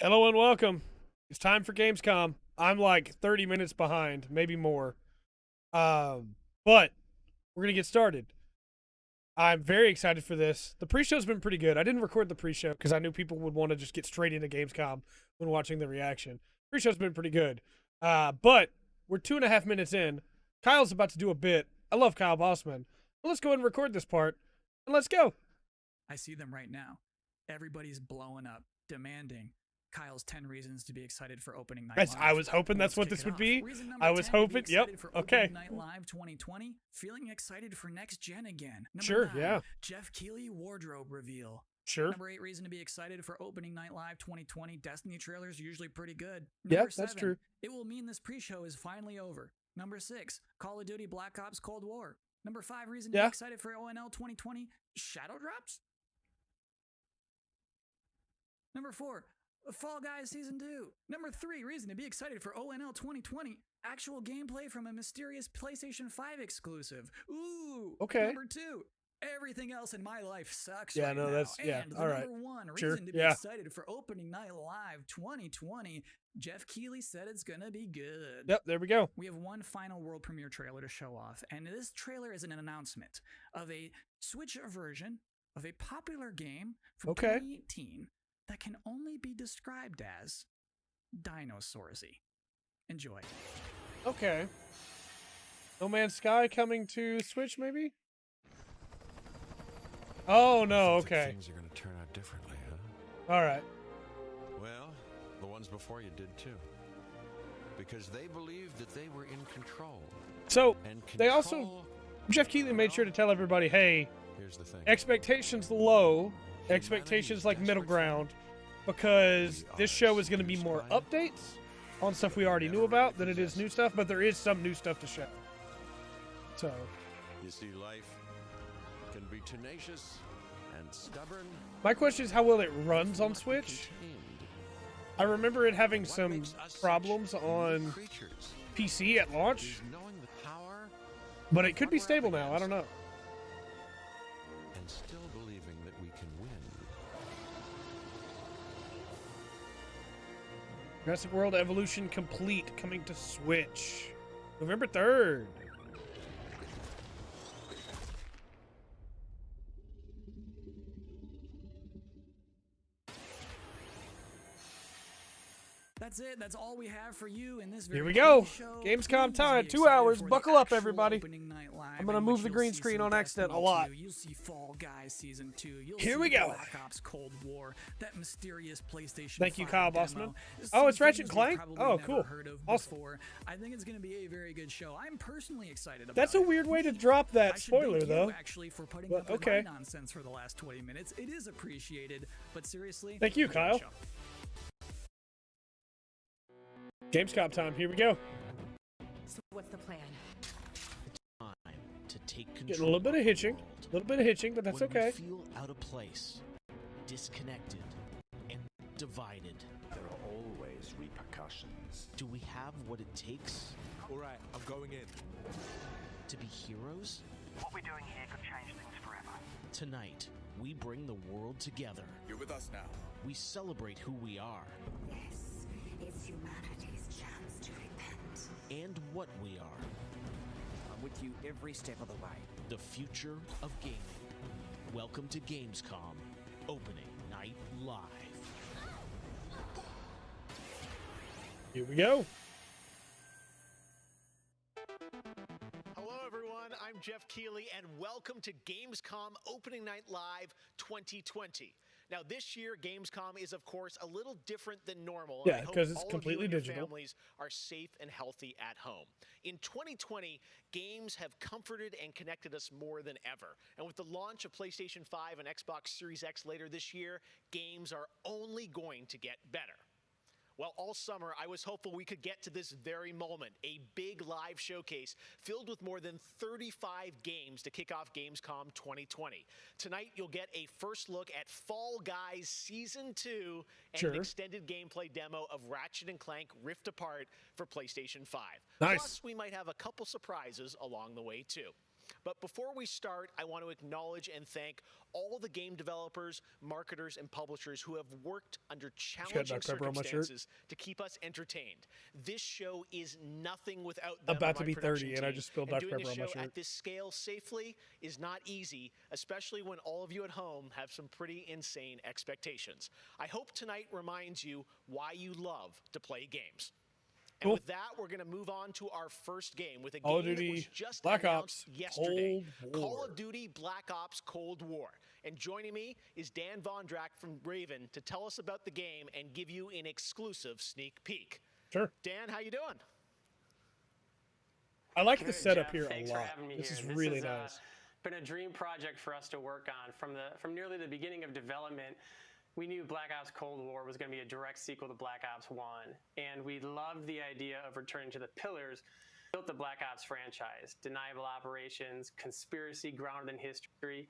Hello and welcome. It's time for Gamescom. I'm like 30 minutes behind, maybe more. But we're gonna get started. I'm very excited for this. The pre-show's been pretty good. I didn't record the pre-show because I knew people would want to just get straight into Gamescom when watching the reaction. Pre-show's been pretty good. But we're 2.5 minutes in. Kyle's about to do a bit. I love Kyle Bossman. Well, let's go ahead and record this part, and let's go. I see them right now. Everybody's blowing up, demanding Kyle's 10 reasons to be excited for opening night live. I was hoping that's what this would be. I was hoping. Yep. For okay. Opening Night Live 2020. Feeling excited for next gen again. Sure. 9, yeah. Jeff Keighley wardrobe reveal. Sure. Number 8 reason to be excited for Opening Night Live 2020. Destiny trailers are usually pretty good. Yeah, that's true. It will mean this pre-show is finally over. Number 6, Call of Duty Black Ops Cold War. Number 5 reason to be excited for ONL 2020. Shadow drops. Number 4, Fall Guys Season 2. Number 3 reason to be excited for ONL 2020. Actual gameplay from a mysterious PlayStation 5 exclusive. Ooh. Okay. Number 2, everything else in my life sucks yeah, right no, now. that's, yeah, and all right. Number 1 Sure. reason to be excited for Opening Night Live 2020. Jeff Keighley said it's gonna be good. Yep, there we go. We have one final world premiere trailer to show off, and this trailer is an announcement of a Switch version of a popular game from 2018 that can only be described as Dinosaursy. Enjoy. Okay. No Man's Sky coming to Switch, maybe? Oh, no, okay. Things are going to turn out differently, huh? All right. Well, the ones before you did too. Because they believed that they were in control. So, And they also... Jeff Keighley made sure to tell everybody, hey, here's the thing. expectations low, expectations like middle ground, because this show is going to be more updates on stuff we already knew about than it is new stuff, but there is some new stuff to show. So, You see, life can be tenacious and stubborn. my question is how well it runs on Switch. I remember it having some problems on PC at launch, but it could be stable now. I don't know. And still believing that we can win. Jurassic World Evolution Complete coming to Switch November 3rd. That's it. That's all we have for you in this Here very we go. show. Gamescom Please time. be 2 excited hours. for the Buckle up, actual everybody. Opening Night Live, I'm gonna in move which the you'll green see screen some on accident a Destiny lot. 2, You'll see Fall Guys Season 2. You'll Here see we go. Black Ops Cold War. That mysterious PlayStation Thank you, 5 Kyle demo. Bossman. Some Oh, it's Ratchet things and Clank? we've probably Oh, never cool. Heard of Awesome. before. I think it's going to be a very good show. I'm personally excited about That's it. a weird way to drop that I should spoiler, thank though. you, actually, for putting But, up with okay. my nonsense for the last 20 minutes. It is appreciated, but seriously, Thank you, enjoy the Kyle. show. Gamescom time. Here we go. So what's the plan? Time to take control. Getting a little bit of hitching. world. A little bit of hitching, but that's When okay. we feel out of place, disconnected, and divided, There are always repercussions. do we have what it takes All right, I'm going in. to be heroes? What we're doing here could change things forever. Tonight, we bring the world together. You're with us now. We celebrate who we are This is humanity's chance to repent. and what we are. I'm with you every step of the way. The future of gaming. Welcome to Gamescom Opening Night Live. Here we go. Hello, everyone. I'm Jeff Keighley, and welcome to Gamescom Opening Night Live 2020. Now, this year, Gamescom is, of course, a little different than normal. Yeah, and I hope 'cause it's all of completely you and your digital. families are safe and healthy at home. In 2020, games have comforted and connected us more than ever. And with the launch of PlayStation 5 and Xbox Series X later this year, games are only going to get better. Well, all summer, I was hopeful we could get to this very moment, a big live showcase filled with more than 35 games to kick off Gamescom 2020. Tonight, you'll get a first look at Fall Guys Season 2 and an extended gameplay demo of Ratchet & Clank Rift Apart for PlayStation 5. Nice. Plus, we might have a couple surprises along the way, too. But before we start, I want to acknowledge and thank all the game developers, marketers, and publishers who have worked under challenging circumstances to keep us entertained. This show is nothing without them. About to be 30, and I just spilled Dr. Pepper on my shirt. Doing a show at this scale safely is not easy, especially when all of you at home have some pretty insane expectations. I hope tonight reminds you why you love to play games. And with that, we're going to move on to our first game with a game that was just announced yesterday. Call of Duty Black Ops Cold War. And joining me is Dan Vondrak from Raven to tell us about the game and give you an exclusive sneak peek. Sure. Dan, how you doing? I like the setup here Thanks a lot. For having me This here. is really nice. Been a dream project for us to work on from nearly the beginning of development. We knew Black Ops Cold War was going to be a direct sequel to Black Ops 1, and we loved the idea of returning to the pillars built the Black Ops franchise: deniable operations, conspiracy grounded in history,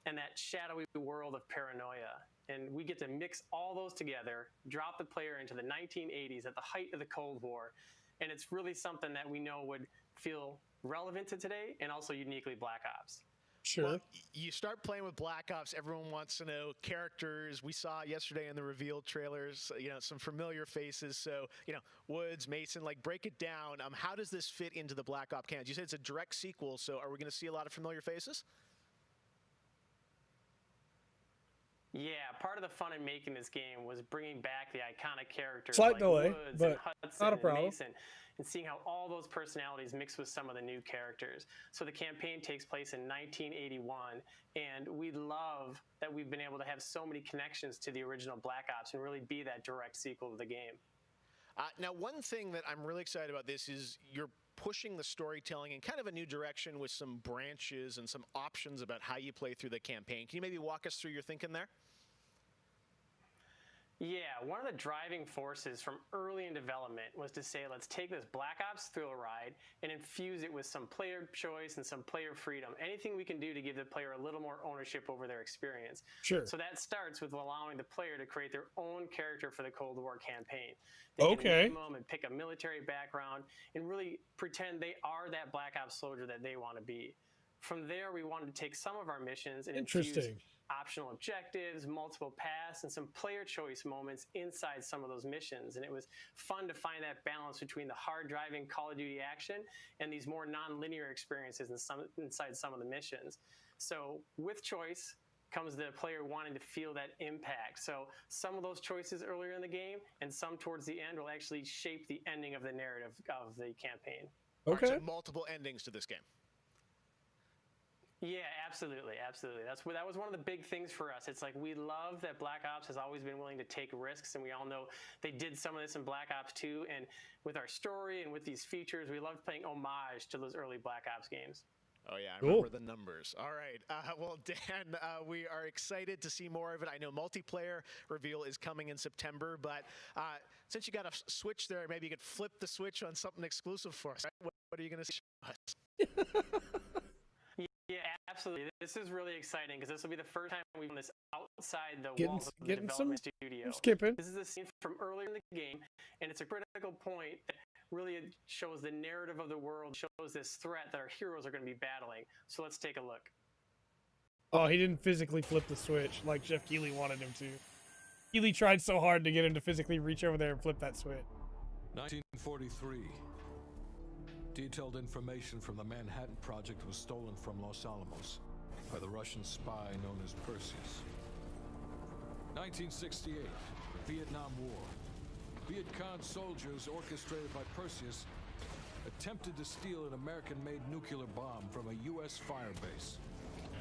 and that shadowy world of paranoia. And we get to mix all those together, drop the player into the 1980s at the height of the Cold War, and it's really something that we know would feel relevant to today and also uniquely Black Ops. Sure. Well, you start playing with Black Ops, everyone wants to know characters. We saw yesterday in the reveal trailers, some familiar faces. So, Woods, Mason, break it down. How does this fit into the Black Ops canon? You said it's a direct sequel, so are we going to see a lot of familiar faces? Yeah, part of the fun in making this game was bringing back the iconic characters Slight like delay, Woods but and Hudson not a and problem. Mason, and seeing how all those personalities mix with some of the new characters. So the campaign takes place in 1981, and we love that we've been able to have so many connections to the original Black Ops and really be that direct sequel to the game. Now, one thing that I'm really excited about this is you're pushing the storytelling in kind of a new direction with some branches and some options about how you play through the campaign. Can you maybe walk us through your thinking there? Yeah, one of the driving forces from early in development was to say, let's take this Black Ops thrill ride and infuse it with some player choice and some player freedom. Anything we can do to give the player a little more ownership over their experience. Sure. So that starts with allowing the player to create their own character for the Cold War campaign. They can name them and pick a military background and really pretend they are that Black Ops soldier that they want to be. From there, we wanted to take some of our missions and infuse optional objectives, multiple paths, and some player choice moments inside some of those missions. And it was fun to find that balance between the hard driving Call of Duty action and these more non-linear experiences inside some of the missions. So with choice comes the player wanting to feel that impact. So some of those choices earlier in the game and some towards the end will actually shape the ending of the narrative of the campaign. Okay. So multiple endings to this game. Yeah, absolutely. That was one of the big things for us. It's like we love that Black Ops has always been willing to take risks, and we all know they did some of this in Black Ops 2. And with our story and with these features, we loved playing homage to those early Black Ops games. Oh, yeah, I remember the numbers. All right. Well, Dan, we are excited to see more of it. I know multiplayer reveal is coming in September, but since you got a Switch there, maybe you could flip the switch on something exclusive for us. Right? What are you going to show us? Yeah, absolutely. This is really exciting because this will be the first time we've done this outside the walls of the development studio. This is a scene from earlier in the game, and it's a critical point that really shows the narrative of the world, shows this threat that our heroes are going to be battling. So let's take a look. Oh, he didn't physically flip the switch like Jeff Keighley wanted him to. Keighley tried so hard to get him to physically reach over there and flip that switch. 1943. Detailed information from the Manhattan Project was stolen from Los Alamos by the Russian spy known as Perseus. 1968, Vietnam War. Viet Cong soldiers orchestrated by Perseus attempted to steal an American-made nuclear bomb from a U.S. firebase.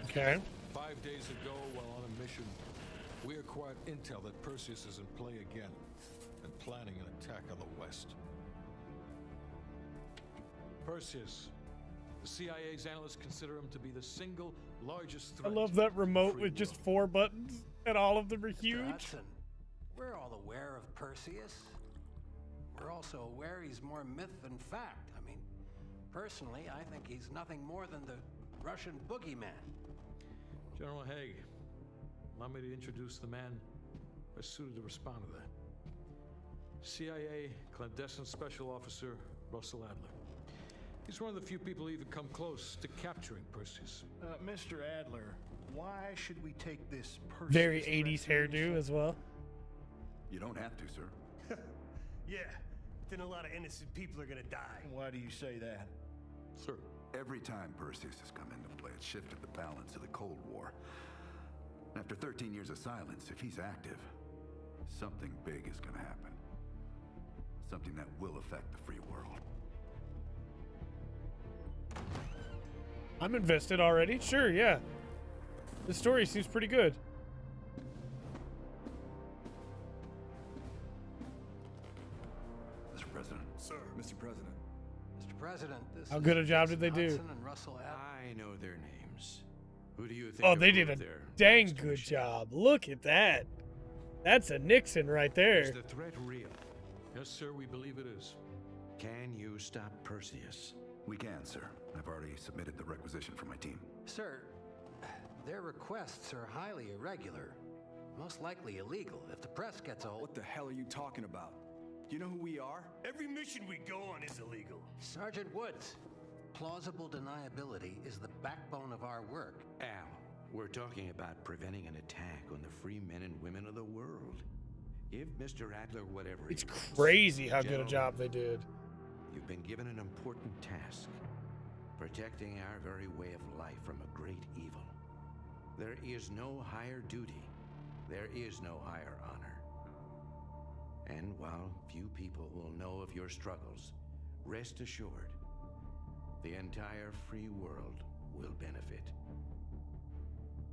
Okay. 5 days ago, while on a mission, we acquired intel that Perseus is in play again and planning an attack on the West. Perseus. The CIA's analysts consider him to be the single largest threat. I love that remote with just 4 buttons, and all of them are huge. Hudson, we're all aware of Perseus. We're also aware he's more myth than fact. I mean, personally, I think he's nothing more than the Russian boogeyman. General Haig, allow me to introduce the man best suited to respond to that. CIA clandestine special officer Russell Adler. He's one of the few people who even come close to capturing Perseus. Mr. Adler, why should we take this Perseus Very 80s hairdo as well. You don't have to, sir. Yeah, then a lot of innocent people are gonna die. Why do you say that? Sir. Every time Perseus has come into play, it's shifted the balance of the Cold War. After 13 years of silence, if he's active, something big is gonna happen. Something that will affect the free world. I'm invested already. Sure, yeah. The story seems pretty good. Mr. President. Sir. Mr. President. Mr. President, this How is good a job did Jason they do? Hudson and Russell I know their names. Who do you think? Oh, they did a dang good job. Look at that. That's a Nixon right there. Is the threat real? Yes, sir, we believe it is. Can you stop Perseus? We can, sir. I've already submitted the requisition for my team. Sir, their requests are highly irregular, most likely illegal. If the press gets a What the hell are you talking about? You know who we are? Every mission we go on is illegal. Sergeant Woods, plausible deniability is the backbone of our work. Al, we're talking about preventing an attack on the free men and women of the world. Give Mr. Adler whatever It's he wants. crazy how good a Gentlemen, job they did. You've been given an important task. Protecting our very way of life from a great evil. There is no higher duty. There is no higher honor. And while few people will know of your struggles, rest assured, the entire free world will benefit.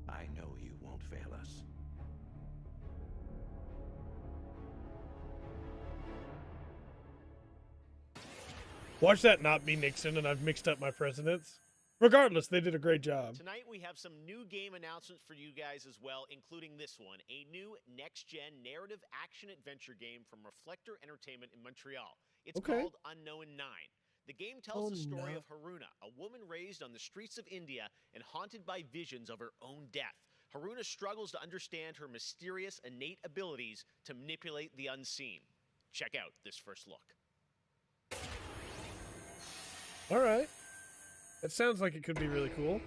I know you won't fail us. Watch that not be Nixon, and I've mixed up my presidents. Regardless, they did a great job. Tonight we have some new game announcements for you guys as well, including this one, a new next-gen narrative action-adventure game from Reflector Entertainment in Montreal. It's called Unknown 9. The game tells the story of Haruna, a woman raised on the streets of India and haunted by visions of her own death. Haruna struggles to understand her mysterious innate abilities to manipulate the unseen. Check out this first look. All right. That sounds like it could be really cool.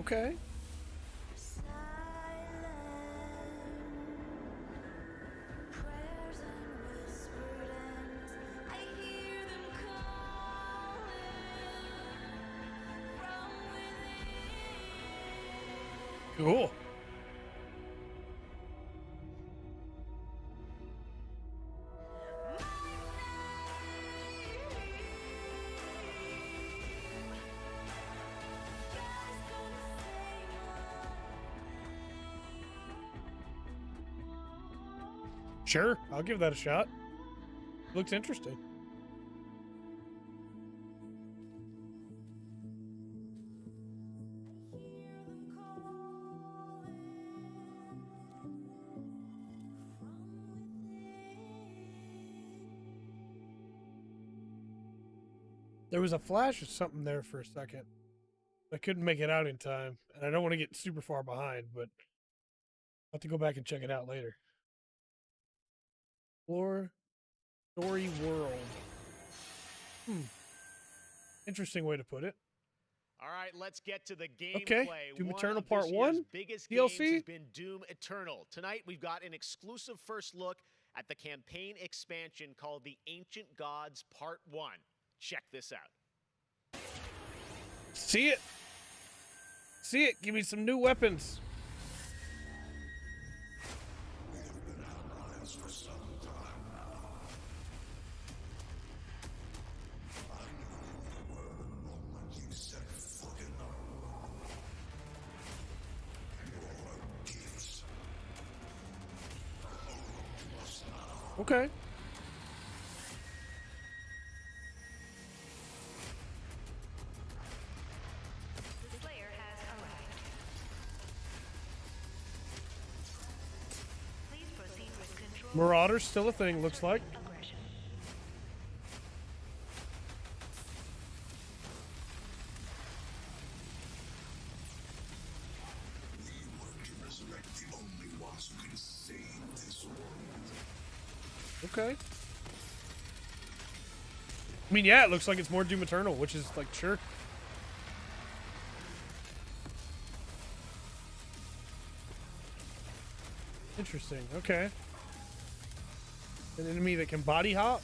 Okay. Cool. Sure, I'll give that a shot. Looks interesting. There was a flash of something there for a second. I couldn't make it out in time, and I don't want to get super far behind, but I'll have to go back and check it out later. Explore Story World. Interesting way to put it. All right, let's get to the gameplay. Okay, Doom Eternal Part 1 One of this year's biggest DLC games has been Doom Eternal. Tonight we've got an exclusive first look at the campaign expansion called The Ancient Gods Part 1. Check this out. See it. See it. Give me some new weapons. Okay. Marauder's still a thing, looks like. Okay. I mean, yeah, it looks like it's more Doom Eternal, which is like, sure. Interesting. Okay. An enemy that can body hop?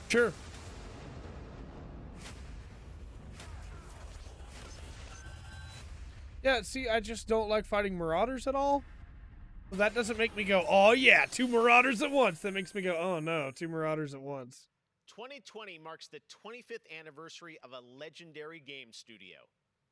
Sure. Yeah, see, I just don't like fighting Marauders at all. That doesn't make me go, oh yeah, 2 Marauders at once. That makes me go, oh no, 2 Marauders at once. 2020 marks the 25th anniversary of a legendary game studio,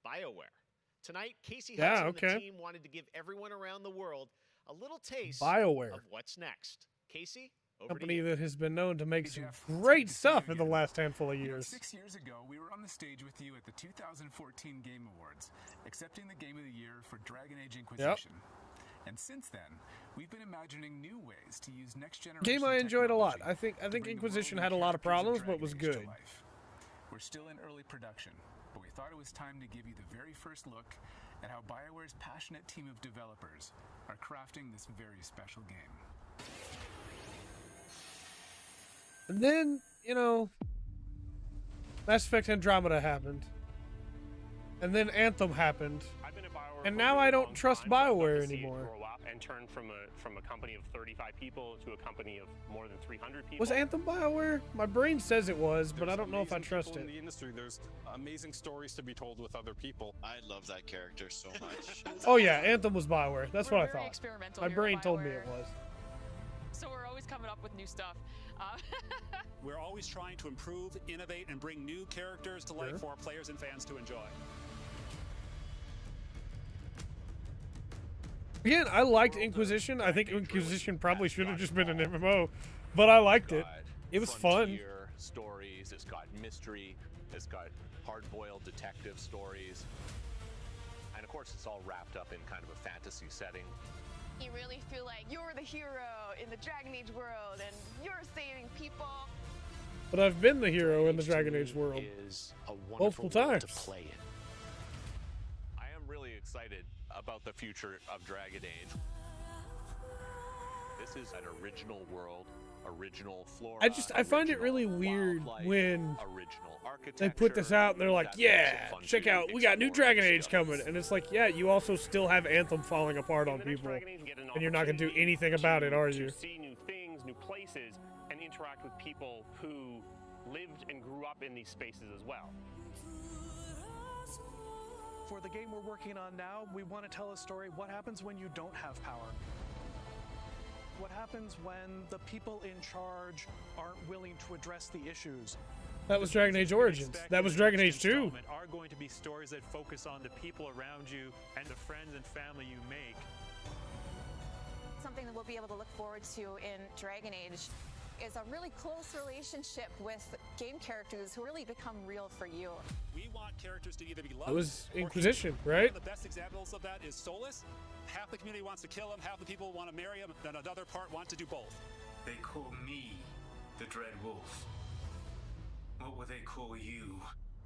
BioWare. Tonight, Casey Hudson and the team wanted to give everyone around the world a little taste BioWare of what's next. Casey, over company to you. that has been known to make some great stuff in the last handful of years. 6 years ago, we were on the stage with you at the 2014 Game Awards, accepting the Game of the Year for Dragon Age Inquisition. And since then, we've been imagining new ways to use next generation game I enjoyed a lot. I think Inquisition had a lot of problems, but was good. We're still in early production, but we thought it was time to give you the very first look at how BioWare's passionate team of developers are crafting this very special game. And then, you know, Mass Effect Andromeda happened. And then Anthem happened. And now I don't trust BioWare anymore. Grow up and turn from a company of 35 people to a company of more than 300 people. Was Anthem BioWare? My brain says it was, but I don't know if I trust it. In the industry, there's amazing stories to be told with other people. I love that character so much. Oh yeah, Anthem was BioWare. That's what I very thought. Experimental My here brain at told me BioWare. it was. So we're always coming up with new stuff. We're always trying to improve, innovate, and bring new characters to life for our players and fans to enjoy. Again, I liked Inquisition. I think Inquisition probably should have just been an MMO, but I liked it. It was fun. Stories, it's got mystery, it's got hard-boiled detective stories, and of course it's all wrapped up in kind of a fantasy setting. You really feel like you're the hero in the Dragon Age world and you're saving people. But I've been the hero in the Dragon Age world multiple times. To play in. I am really excited about the future of Dragon Age. This is an original world, original flora. I find it really weird when they put this out and they're like, yeah, check out, we got new Dragon Age coming. And it's like, yeah, you also still have Anthem falling apart on people. And you're not going to do anything about it, are you? To see new things, new places, and interact with people who lived and grew up in these spaces as well. For the game we're working on now, we want to tell a story. What happens when you don't have power? What happens when the people in charge aren't willing to address the issues? That was Dragon Age Origins. That was Dragon Age 2. Are going to be stories that focus on the people around you and the friends and family you make. Something that we'll be able to look forward to in Dragon Age is a really close relationship with game characters who really become real for you. We want characters to either be loved. It was Inquisition, right? The best examples of that is Solus. Half the community wants to kill him, half the people want to marry him, then another part want to do both. They call me the Dread Wolf. What will they call you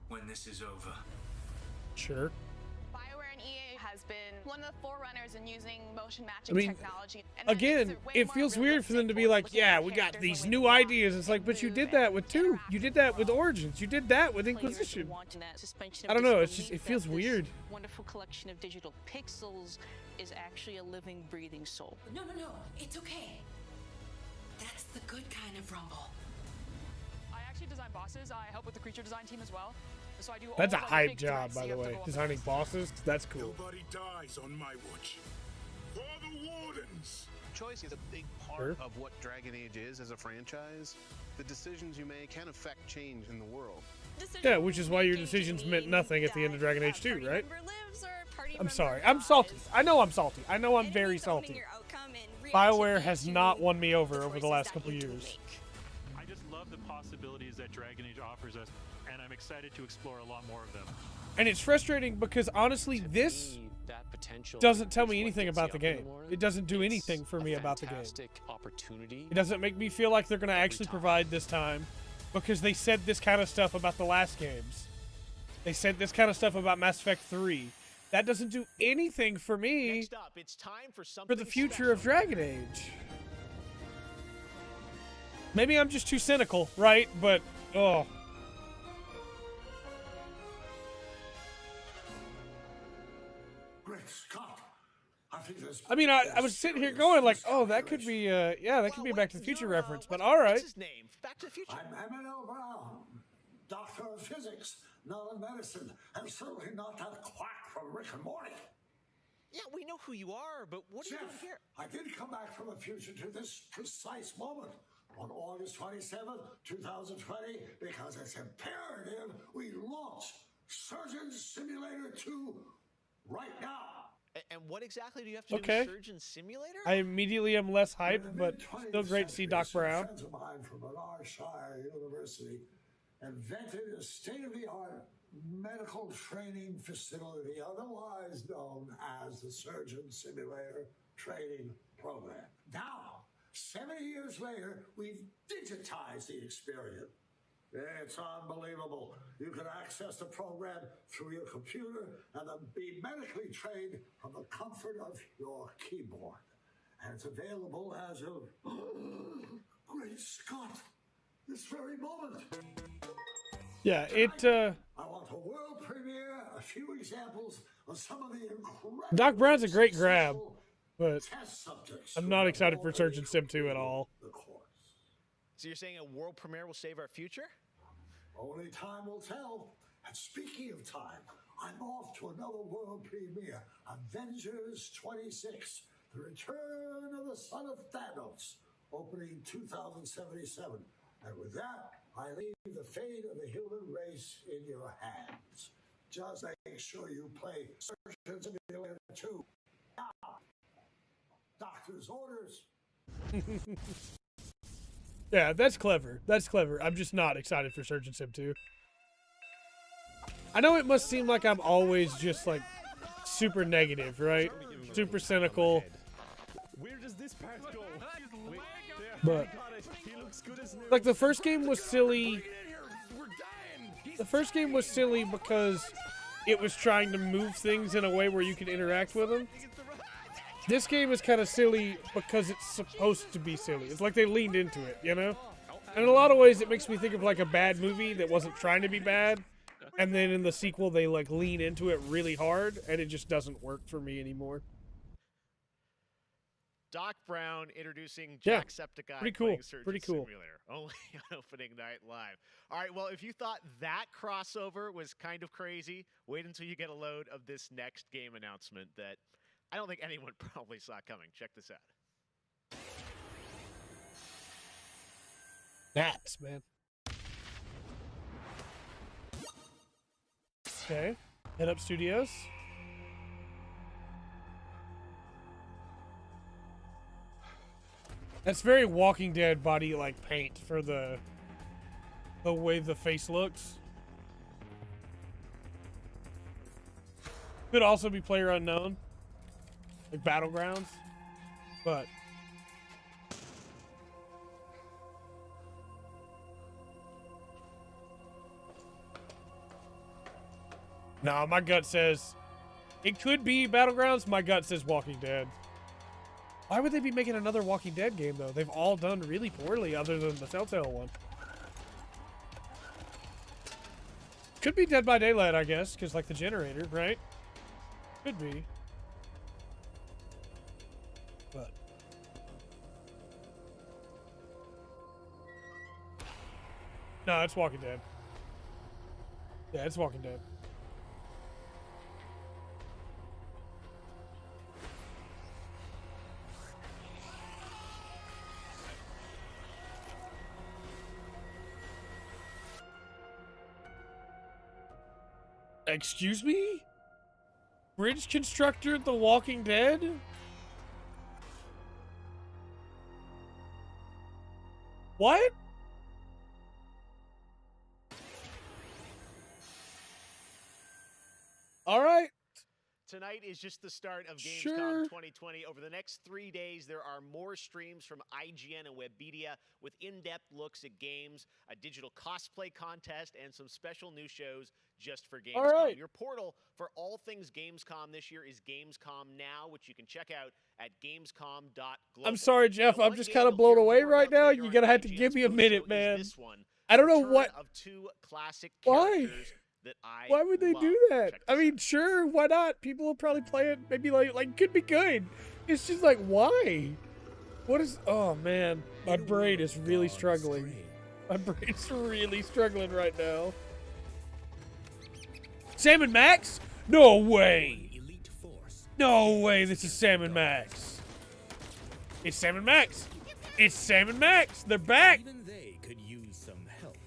when this is over? Sure. BioWare and EA has been one of the forerunners in using motion matching technology. And again, it feels weird for them to be like, yeah, we got these new ideas. It's like, but you did that with 2. You did that with Origins. You did that with Inquisition. I don't know. It's just, it feels weird. Wonderful collection of digital pixels is actually a living, breathing soul. No, it's okay. That's the good kind of rumble. I actually design bosses. I help with the creature design team as well. So I do That's a all the hype big job, threats by you the have to way. go up Designing against. bosses, that's cool. Nobody dies on my watch. For the Wardens! Choice is a big part of what Dragon Age is as a franchise. The decisions you make can affect change in the world. Yeah, which is why your decisions meant nothing at the end of Dragon Age 2, right? I'm sorry. I'm salty. I know I'm salty. I know I'm very salty. BioWare has not won me over the last couple years. I just love the possibilities that Dragon Age offers us, and I'm excited to explore a lot more of them. And it's frustrating because honestly, this that potential doesn't tell is me what anything gets about you the up in game. morning. It doesn't do It's anything for a me about the game. fantastic opportunity. It doesn't make me feel like they're going to actually provide this time, because they said this kind of stuff about the last games. They said this kind of stuff about Mass Effect 3. That doesn't do anything for me. Next up, it's time for The future of Dragon Age. Maybe I'm just too cynical, right? But, oh. Great Scott! I think there's. I mean, I was sitting here going like, oh, that could be, yeah, that could be a Back to the Future reference. But all right. What's his name? Back to the Future. I'm Emmanuel Brown, doctor of physics, not of medicine, and certainly not that quack from Rick and Morty. Yeah, we know who you are, but what are you doing here? I did come back from the future to this precise moment on August 27th, 2020, because it's imperative we launch Surgeon Simulator 2 right now. And what exactly do you have to do Okay. with Surgeon Simulator? I immediately am less hyped, but still great to see Doc Brown. Friends of mine from Shire University invented a state-of-the-art medical training facility, otherwise known as the Surgeon Simulator Training Program. Now, 70 years later, we've digitized the experience. It's unbelievable. You can access the program through your computer and then be medically trained from the comfort of your keyboard. And it's available as of Great Scott, this very moment. Yeah, it, I want a world premiere, a few examples of some of the incredible Doc Brown's a great grab, but test subjects I'm not excited for Surgeon Sim 2 at all. So you're saying a world premiere will save our future? Only time will tell. And speaking of time, I'm off to another world premiere, Avengers 26, The Return of the Son of Thanos, opening 2077. And with that, I leave the fate of the human race in your hands. Just make sure you play Surgeon Simulator 2 now. Doctor's orders. Yeah, that's clever. That's clever. I'm just not excited for Surgeon Sim 2. I know it must seem like I'm always just like super negative, right? Super cynical. Where does this part go? But like the first game was silly. The first game was silly because it was trying to move things in a way where you could interact with them. This game is kind of silly because it's supposed to be silly. It's like they leaned into it, you know? And in a lot of ways, it makes me think of like a bad movie that wasn't trying to be bad. And then in the sequel, they like lean into it really hard, and it just doesn't work for me anymore. Doc Brown introducing Yeah, Jacksepticeye pretty cool, playing Surgeon pretty cool. Simulator, only on opening night live. All right, well, if you thought that crossover was kind of crazy, wait until you get a load of this next game announcement that I don't think anyone probably saw coming. Check this out. That's, man. Okay. Head Up Studios. That's very Walking Dead body like paint for the way the face looks. Could also be player unknown. Like Battlegrounds. But no, my gut says it could be Battlegrounds. My gut says Walking Dead. Why would they be making another Walking Dead game, though? They've all done really poorly other than the Telltale one. Could be Dead by Daylight, I guess, because like the generator, right? Could be. But no, it's Walking Dead. Yeah, it's Walking Dead. Excuse me? Bridge constructor, The Walking Dead? What? All right. Tonight is just the start of Gamescom Sure. 2020. Over the next 3 days, there are more streams from IGN and Webedia with in-depth looks at games, a digital cosplay contest, and some special new shows just for Gamescom. All right. Your portal for all things Gamescom this year is Gamescom Now, which you can check out at gamescom.global. I'm sorry, Jeff. Now, I'm one just game kind of you'll blown hear away more right about now. later You're on going to have to IGN's give me a post minute, show is man. this one, I don't know return what. of two classic Why? characters that I Why would they love. do that? I mean, sure, why not? People will probably play it. Maybe like could be good. It's just like, why? What is? Oh man, my brain is really struggling. My brain's really struggling right now. Sam and Max? No way. No way. This is Sam and Max. It's Sam and Max. It's Sam and Max. They're back. Even they could use some help.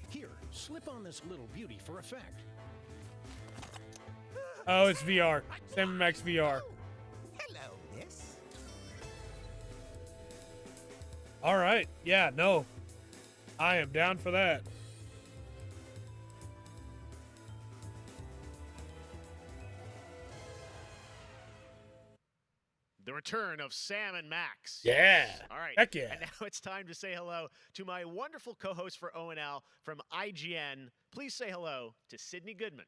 Here, slip on this little beauty for effect. Oh, it's VR. Sam and Max VR. Hello, miss. All right. Yeah, no. I am down for that. The return of Sam and Max. Yeah. All right. Heck yeah. And now it's time to say hello to my wonderful co-host for ONL from IGN. Please say hello to Sydney Goodman.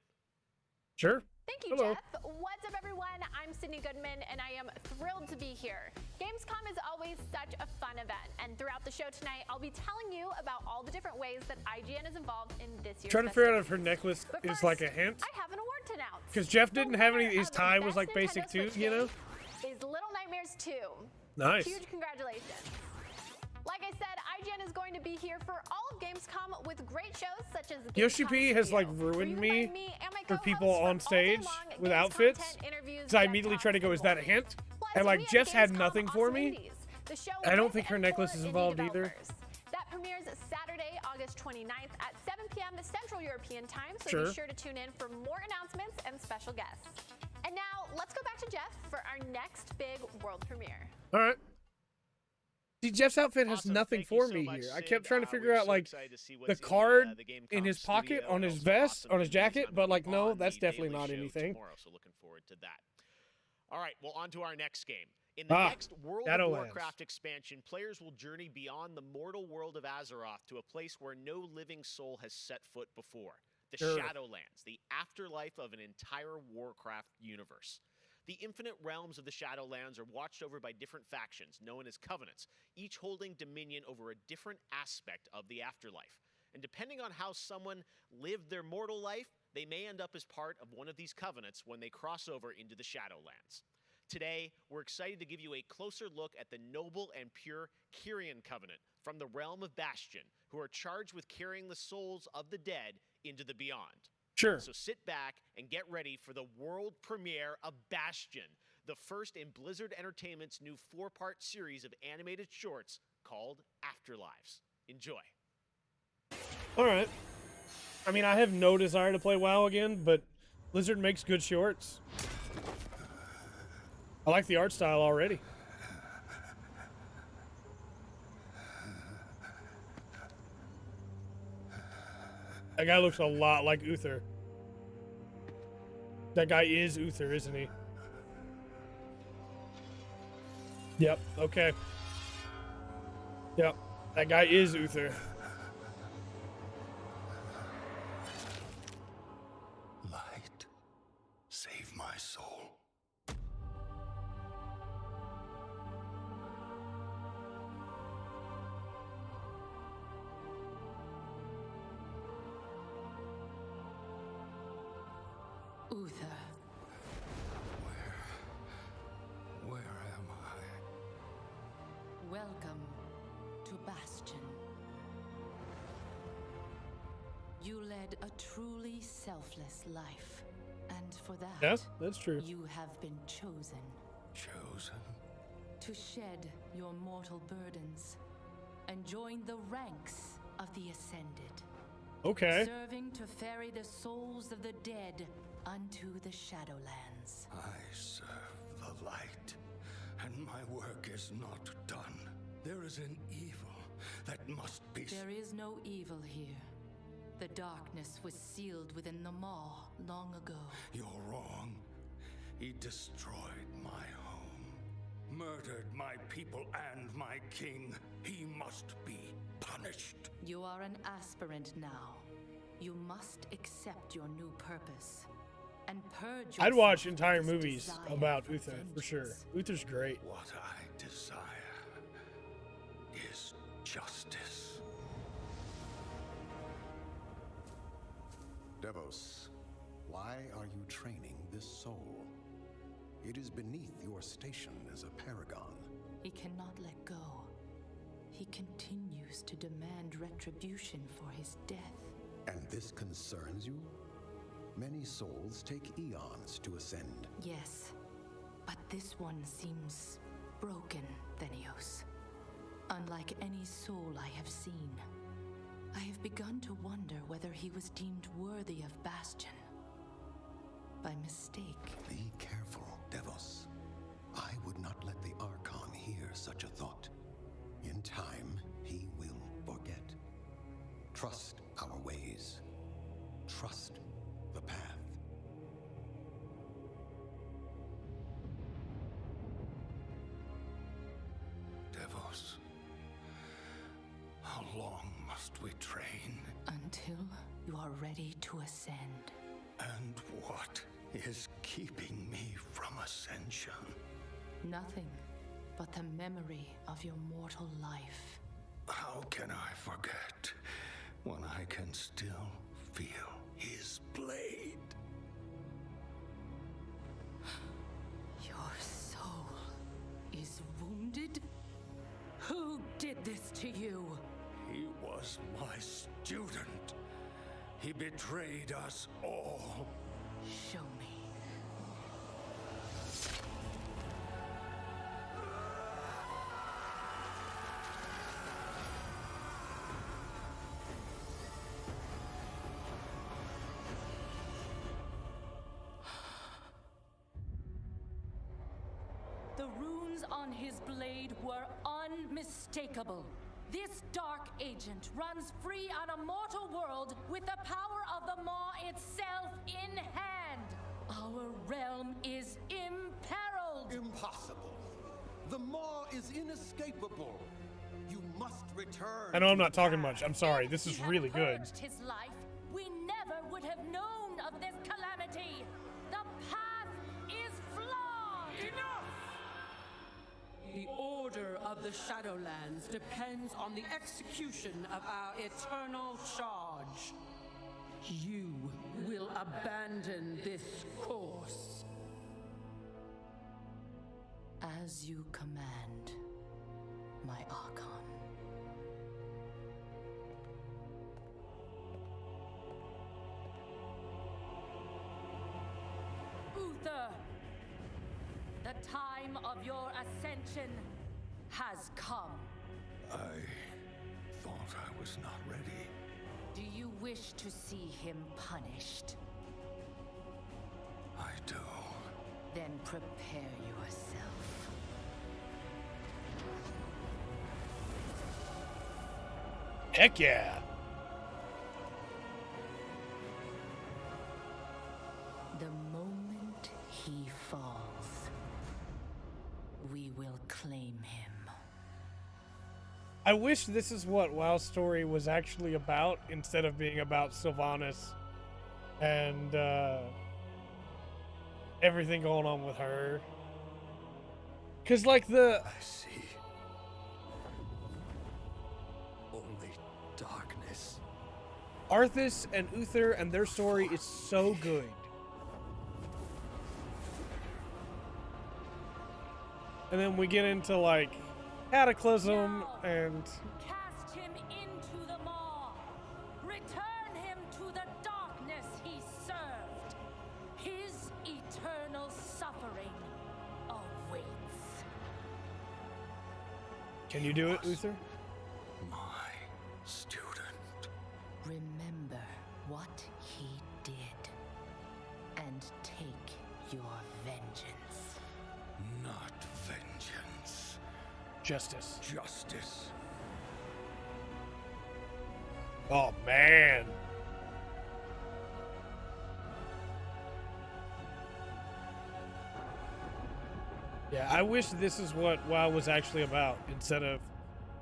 Sure. Thank you, Hello. Jeff. What's up, everyone? I'm Sydney Goodman, and I am thrilled to be here. Gamescom is always such a fun event, and throughout the show tonight, I'll be telling you about all the different ways that IGN is involved in this year's Trying to figure out if her necklace But is first, like a hint. I have an award to announce. Because Jeff didn't have any. winner His of the tie was Best like basic Nintendo too, Switch you know? game is Little Nightmares 2. Nice. Huge congratulations. Like I said, IGN is going to be here for all of Gamescom with great shows such as the Yoshi Gamescom P has Studio, like where you ruined can me find and my for co-hosts people from on all day stage long, with Games outfits. content, interviews, Because I dev immediately talks, try to go, and is that a more. hint? Plus, And we like have Jess had Gamescom nothing for me. Awesome the show I don't with think her and necklace for is indie involved either. developers. That premieres Saturday, August 29th at 7 p.m. Central European Time, so Sure. be sure to tune in for more announcements and special guests. And now, let's go back to Jeff for our next big world premiere. All right. See, Jeff's outfit has Awesome. nothing Thank you for so me much, here. I Sid. kept trying to figure we're out so like excited to see the what's card the Gamescom in his pocket studio, on his also vest, awesome on his news jacket, I'm but like no, on that's the definitely Daily not Show anything. Tomorrow, so looking forward to that. All right, well, on to our next game. In the next World of Shadowlands. Warcraft expansion, players will journey beyond the mortal world of Azeroth to a place where no living soul has set foot before. The Sure. Shadowlands, the afterlife of an entire Warcraft universe. The infinite realms of the Shadowlands are watched over by different factions, known as covenants, each holding dominion over a different aspect of the afterlife. And depending on how someone lived their mortal life, they may end up as part of one of these covenants when they cross over into the Shadowlands. Today, we're excited to give you a closer look at the noble and pure Kyrian Covenant from the realm of Bastion, who are charged with carrying the souls of the dead into the beyond. Sure. So sit back and get ready for the world premiere of Bastion, the first in Blizzard Entertainment's new 4-part series of animated shorts called Afterlives. Enjoy. All right. I mean, I have no desire to play WoW again, but Blizzard makes good shorts. I like the art style already. That guy looks a lot like Uther. That guy is Uther, isn't he? Yep, okay. Yep, that guy is Uther. Light, save my soul. Uther. Where am I? Welcome to Bastion. You led a truly selfless life, and for that, Yeah, that's true. you have been chosen. Chosen? To shed your mortal burdens and join the ranks of the Ascended. Okay. Serving to ferry the souls of the dead unto the Shadowlands. I serve the light, and my work is not done. There is an evil that must be... There is no evil here. The darkness was sealed within the maw long ago. You're wrong. He destroyed my home, murdered my people and my king. He must be punished. You are an aspirant now. You must accept your new purpose and purge. I'd watch entire movies about Uther for sure. Uther's great. What I desire is justice. Devos, why are you training this soul? It is beneath your station as a paragon. He cannot let go. He continues to demand retribution for his death. And this concerns you? Many souls take eons to ascend. Yes, but this one seems broken, Thenios. Unlike any soul I have seen. I have begun to wonder whether he was deemed worthy of Bastion. By mistake. Be careful, Devos. I would not let the Archon hear such a thought. In time, he will forget. Trust our ways. Trust the path. Devos, how long must we train? Until you are ready to ascend. And what is keeping me from ascension? Nothing but the memory of your mortal life. How can I forget when I can still feel his blade? Your soul is wounded? Who did this to you? He was my student. He betrayed us all. Show me. The runes on his blade were unmistakable. This dark agent runs free on a mortal world with the power of the Maw itself in hand. Our realm is imperiled. Impossible. The Maw is inescapable. You must return. I know I'm not talking much. I'm sorry. This is really good. His life, we never would have known of this calamity. The path is flawed. Enough! The order of the Shadowlands depends on the execution of our eternal charge. You will abandon this course. As you command, my Archon. Uther! The time of your ascension has come. I thought I was not ready. Do you wish to see him punished? I do. Then prepare yourself. Heck yeah. The moment he falls, we will claim him. I wish this is what WoW's story was actually about instead of being about Sylvanas and everything going on with her. Because, like, I see. Only darkness. Arthas and Uther and their story is so good. And then we get into, like, Cataclysm and... Cast him into the maw. Return him to the darkness he served. His eternal suffering awaits. Can you do it, Uther? My student. Remember what he did and take your vengeance. Not vengeance. Justice. Justice. Oh, man. Yeah, I wish this is what WoW was actually about, instead of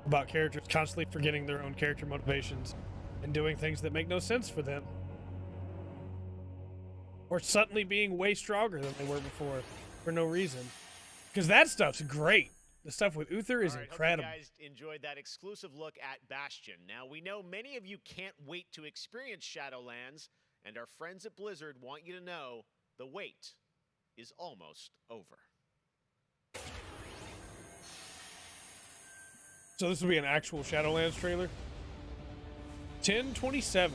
about characters constantly forgetting their own character motivations and doing things that make no sense for them. Or suddenly being way stronger than they were before for no reason. Because that stuff's great. The stuff with Uther is incredible. Hope you guys enjoyed that exclusive look at Bastion. Now, we know many of you can't wait to experience Shadowlands, and our friends at Blizzard want you to know the wait is almost over. So this will be an actual Shadowlands trailer? 10/27.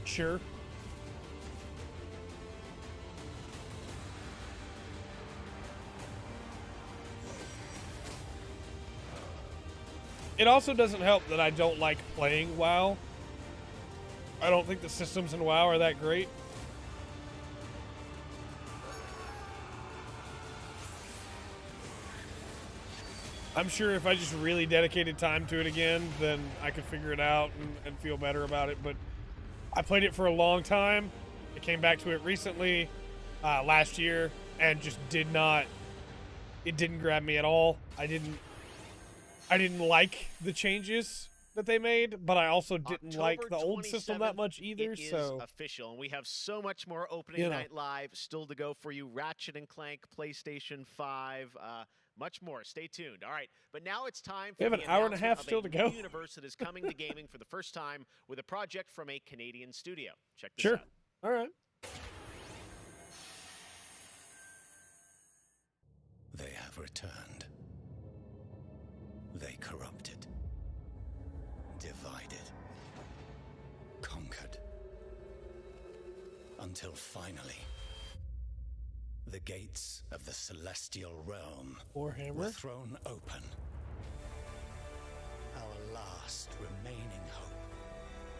Sure. It also doesn't help that I don't like playing WoW. I don't think the systems in WoW are that great. I'm sure if I just really dedicated time to it again, then I could figure it out and feel better about it. But I played it for a long time. I came back to it recently, last year, and just did not. It didn't grab me at all. I didn't like the changes that they made, but I also didn't like the old system that much either. It is so official, and we have so much more opening night live still to go for you. Ratchet and Clank, PlayStation 5, much more. Stay tuned. All right, but now it's time for we have an hour and a half still to go. Universe that is coming to gaming for the first time with a project from a Canadian studio. Check this sure. out. All right. They have returned. They corrupted, divided, conquered, until finally, the gates of the celestial realm were thrown open. Our last remaining hope,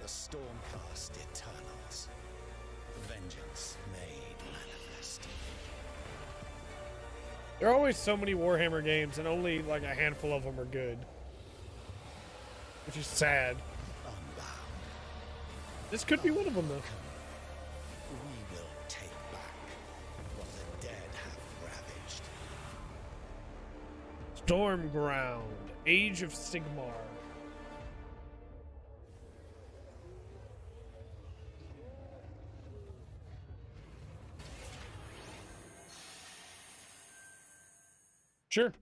the Stormcast Eternals, vengeance made manifest. There are always so many Warhammer games, and only like a handful of them are good, which is sad. This could be one of them, though. We will take back what the dead have ravaged. Stormground, Age of Sigmar. Sure.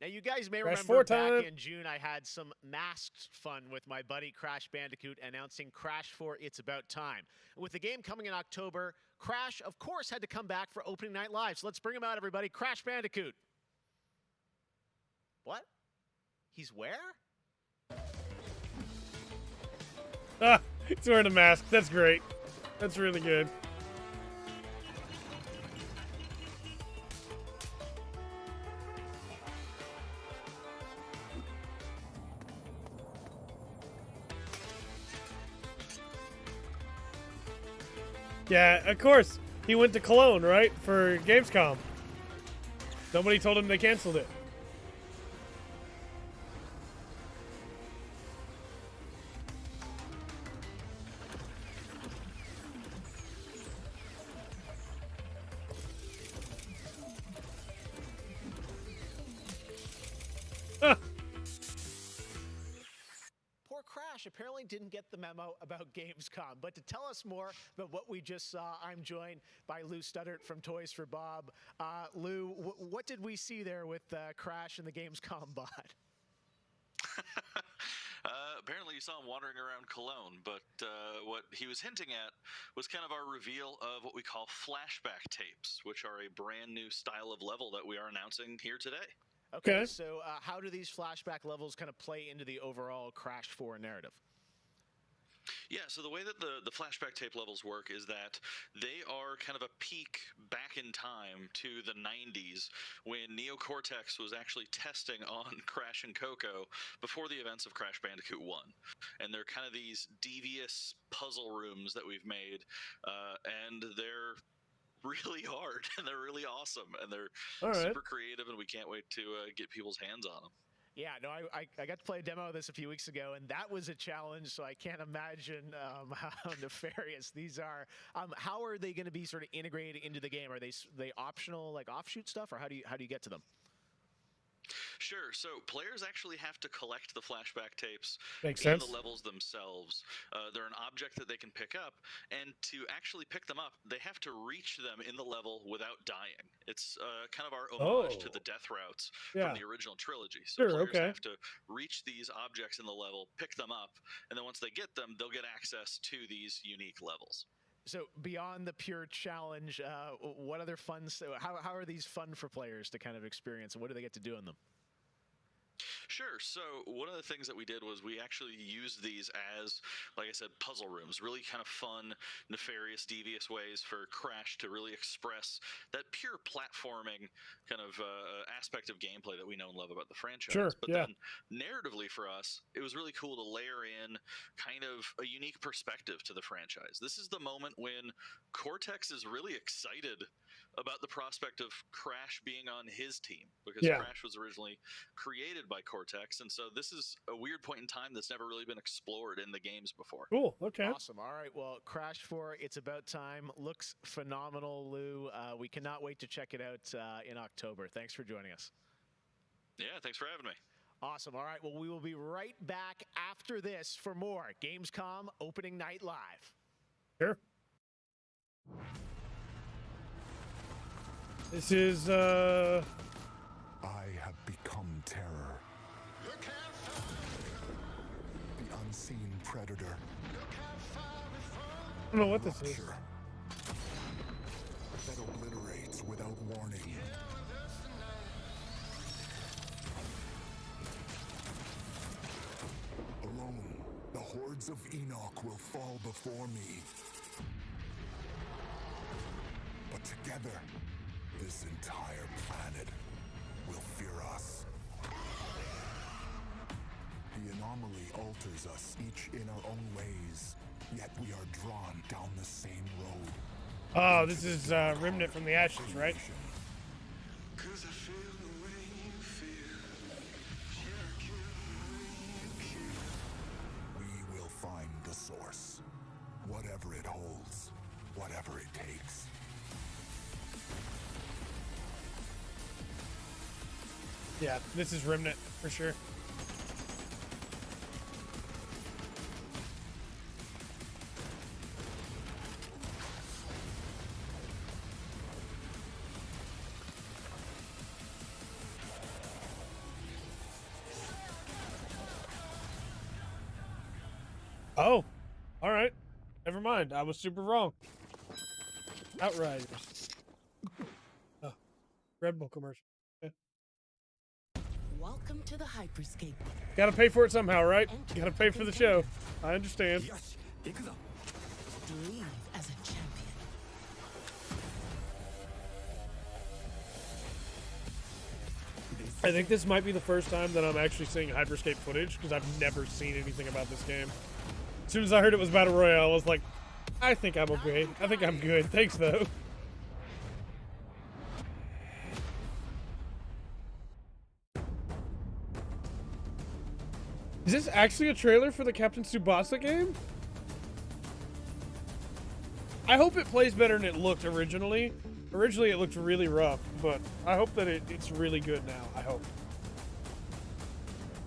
Now, you guys may Crash remember 4 time. back in June, I had some masked fun with my buddy Crash Bandicoot announcing Crash 4 It's About Time. And with the game coming in October, Crash, of course, had to come back for opening night live. So let's bring him out, everybody. Crash Bandicoot. What? He's where? Ah, he's wearing a mask. That's great. That's really good. Yeah, of course. He went to Cologne, right? For Gamescom. Nobody told him they canceled it. Poor Crash apparently didn't get the memo about Gamescom. But to tell us more about what we just saw, I'm joined by Lou Studdert from Toys for Bob. Lou, what did we see there with Crash and the Gamescom bot? Apparently you saw him wandering around Cologne, but what he was hinting at was kind of our reveal of what we call flashback tapes, which are a brand new style of level that we are announcing here today. Okay, so how do these flashback levels kind of play into the overall Crash 4 narrative? Yeah, so the way that the flashback tape levels work is that they are kind of a peek back in time to the 90s when Neocortex was actually testing on Crash and Coco before the events of Crash Bandicoot 1. And they're kind of these devious puzzle rooms that we've made, and they're really hard, and they're really awesome, and they're All right. super creative, and we can't wait to get people's hands on them. Yeah, no, I got to play a demo of this a few weeks ago, and that was a challenge. So I can't imagine how nefarious these are. How are they going to be sort of integrated into the game? Are they optional, like offshoot stuff, or how do you get to them? Sure. So players actually have to collect the flashback tapes Makes in sense. the levels themselves. They're an object that they can pick up, and to actually pick them up, they have to reach them in the level without dying. It's kind of our homage to the death routes Yeah. from the original trilogy. So Sure, players okay. have to reach these objects in the level, pick them up, and then once they get them, they'll get access to these unique levels. So beyond the pure challenge, what other fun? How are these fun for players to kind of experience, and what do they get to do in them? Sure. So one of the things that we did was we actually used these as, like I said, puzzle rooms, really kind of fun, nefarious, devious ways for Crash to really express that pure platforming kind of aspect of gameplay that we know and love about the franchise. Sure, But yeah. then narratively for us, it was really cool to layer in kind of a unique perspective to the franchise. This is the moment when Cortex is really excited about the prospect of Crash being on his team, because Yeah. Crash was originally created by Cortex, and so this is a weird point in time that's never really been explored in the games before. Cool. Okay. Awesome. All right. Well, Crash 4, It's About Time looks phenomenal, Lou. We cannot wait to check it out in October. Thanks for joining us. Yeah, thanks for having me. Awesome. All right. Well, we will be right back after this for more Gamescom Opening Night Live. Sure. This is I have become terror. The unseen predator. I don't know what this is. That obliterates without warning. Alone, the hordes of Enoch will fall before me. But together, this entire planet will fear us. The anomaly alters us, each in our own ways, yet we are drawn down the same road. Oh, this is Remnant from the Ashes, right? We will find the source, whatever it holds, whatever it takes. Yeah, this is Remnant for sure. Oh, all right. Never mind. I was super wrong. Outriders. Oh, Red Bull commercial. Okay. Welcome to the Hyperscape. Gotta pay for it somehow, right? Gotta pay for the show. I understand. Breathe as a champion. I think this might be the first time that I'm actually seeing Hyperscape footage, because I've never seen anything about this game. As soon as I heard it was Battle Royale, I was like, I think I'm okay. I think I'm good. Thanks, though. Is this actually a trailer for the Captain Tsubasa game? I hope it plays better than it looked originally. Originally, it looked really rough, but I hope that it's really good now. I hope.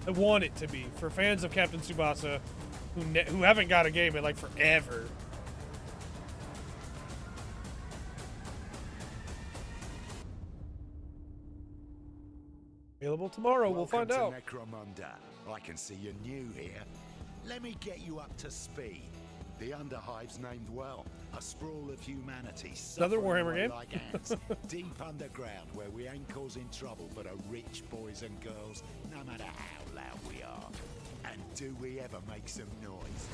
I want it to be for fans of Captain Tsubasa who haven't got a game in like forever. Available tomorrow. We'll find out. Necromunda. I can see you're new here. Let me get you up to speed. The Underhive's named well. A sprawl of humanity. Another suffering Warhammer away game. Like ants, deep underground, where we ain't causing trouble but are rich boys and girls, no matter how loud we are. And do we ever make some noise?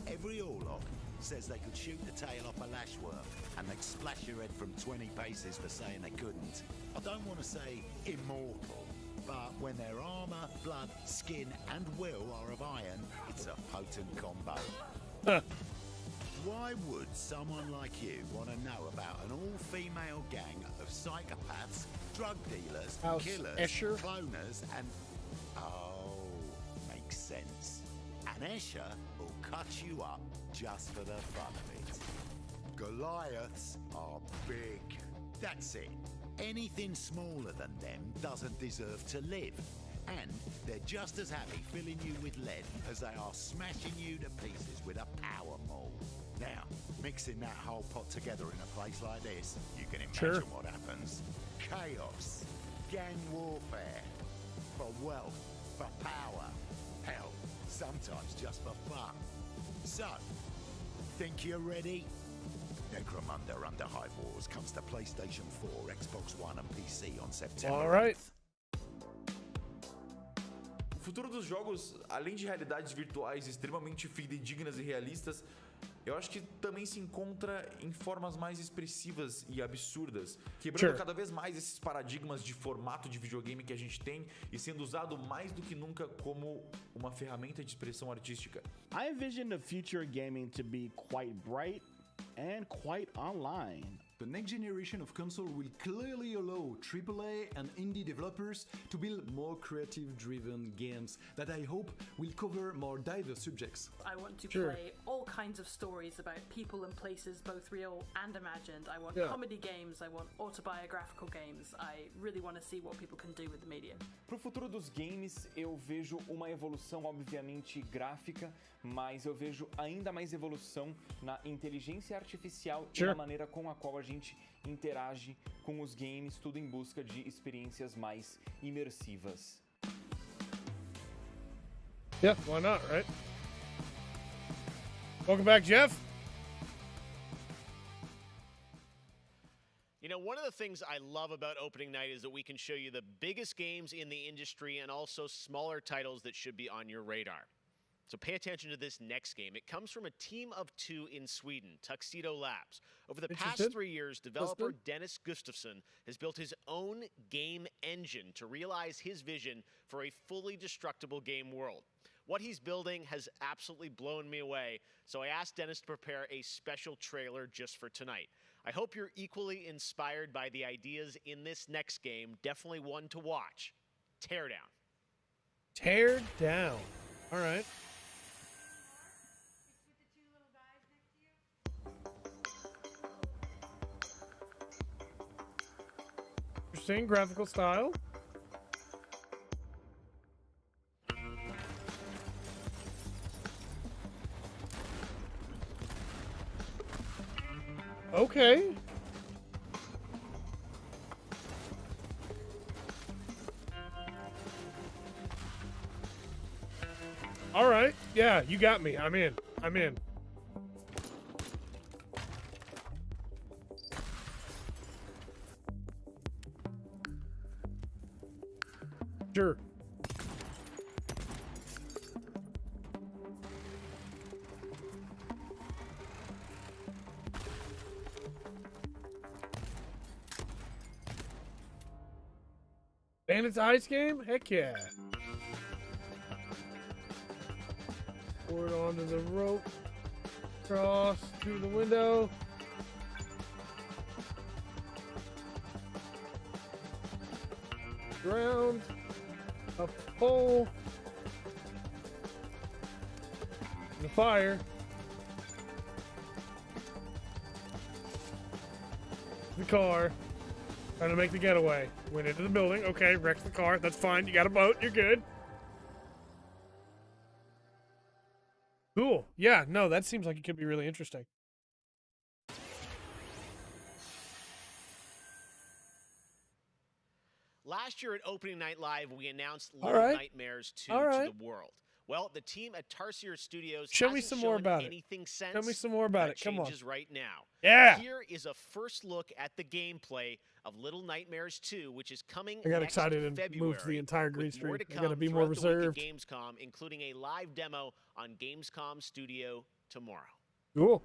Every Orlok says they could shoot the tail off a lashworm, and they'd splash your head from 20 paces for saying they couldn't. I don't want to say immortal, but when their armor, blood, skin, and will are of iron, it's a potent combo. Why would someone like you want to know about an all-female gang of psychopaths, drug dealers, House killers, Escher? cloners, and... Oh, makes sense. And Escher will cut you up just for the fun of it. Goliaths are big. That's it. Anything smaller than them doesn't deserve to live. And they're just as happy filling you with lead as they are smashing you to pieces with a power maul. Now, mixing that whole pot together in a place like this, you can imagine what happens. Chaos, gang warfare, for wealth, for power, hell, sometimes just for fun. So, think you're ready? Necromunda Under High Wars comes to PlayStation 4, Xbox One and PC on September. All right. O futuro dos jogos, além de realidades virtuais extremamente fidedignas e realistas, eu acho que também se encontra em formas mais expressivas e absurdas, quebrando cada vez mais esses paradigmas de formato de videogame que a gente tem e sendo usado mais do que nunca como uma ferramenta de expressão artística. I envision the future gaming to be quite bright and quite online. The next generation of console will clearly allow AAA and indie developers to build more creative-driven games that I hope will cover more diverse subjects. I want to play all kinds of stories about people and places, both real and imagined. I want comedy games, I want autobiographical games. I really want to see what people can do with the medium. Pro futuro dos games, eu vejo uma evolução obviamente gráfica, mas eu vejo ainda mais evolução na inteligência artificial e na maneira com a qual a gente interage com os games, tudo em busca de experiências mais imersivas. Yeah, why not, right? Welcome back, Jeff. You know, one of the things I love about opening night is that we can show you the biggest games in the industry and also smaller titles that should be on your radar. So pay attention to this next game. It comes from a team of two in Sweden, Tuxedo Labs. Over the past 3 years, developer Dennis Gustafsson has built his own game engine to realize his vision for a fully destructible game world. What he's building has absolutely blown me away, so I asked Dennis to prepare a special trailer just for tonight. I hope you're equally inspired by the ideas in this next game. Definitely one to watch. Teardown. Tear down. All right. Interesting graphical style. Okay. All right. Yeah, you got me. I'm in. I'm in. Sure. Bandit's Ice game? Heck yeah. Pour it onto the rope. Cross through the window. Ground. Up the pole. The fire. The car. Trying to make the getaway. Went into the building. Okay, wrecked the car. That's fine. You got a boat. You're good. Cool. Yeah, no, that seems like it could be really interesting. Last year at Opening Night Live, we announced Little Nightmares 2 to the world. Well, the team at Tarsier Studios Show me some more about it. Since. Show me some more about it. Come on. Changes right now. Yeah. Here is a first look at the gameplay of Little Nightmares 2, which is coming I got next excited and February, moved the entire green screen. more to I got to come be more throughout the week reserved. at Gamescom, including a live demo on Gamescom Studio tomorrow. Cool.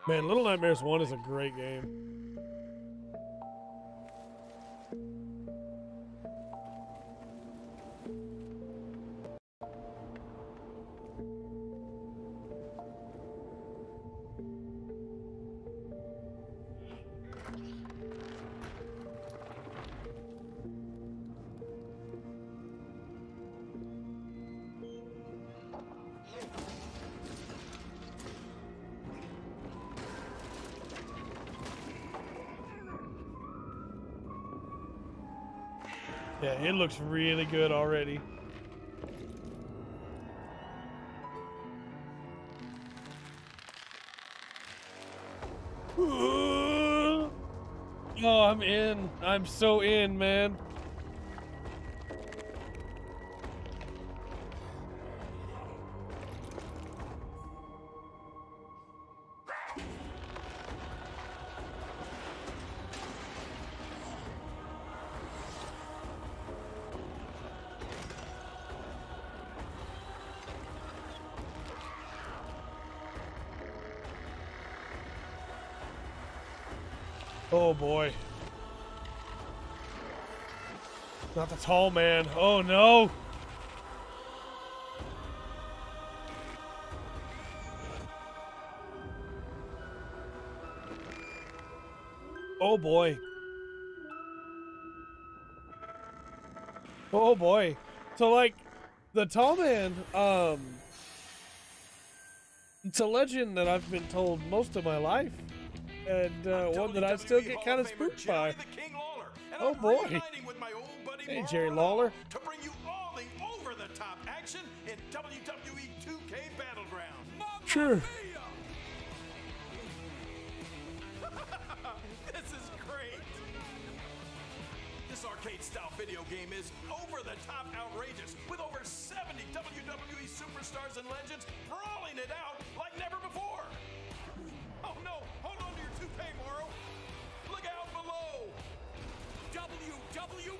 Man, Little Nightmares 1 is a great game. Yeah, it looks really good already. Oh, I'm in. I'm so in, man. Oh boy. Not the tall man. Oh no. Oh boy. Oh boy. So like the tall man, it's a legend that I've been told most of my life. And one that I still get kind of spooked by. Oh boy. Hey, Jerry Lawler. To bring you all the over-the-top action in WWE 2K Battleground. Sure. This is great. This arcade-style video game is over-the-top outrageous, with over 70 WWE superstars and legends brawling it out like never before. Oh no, hold on to your toupee, Morrow. Look out below. WWE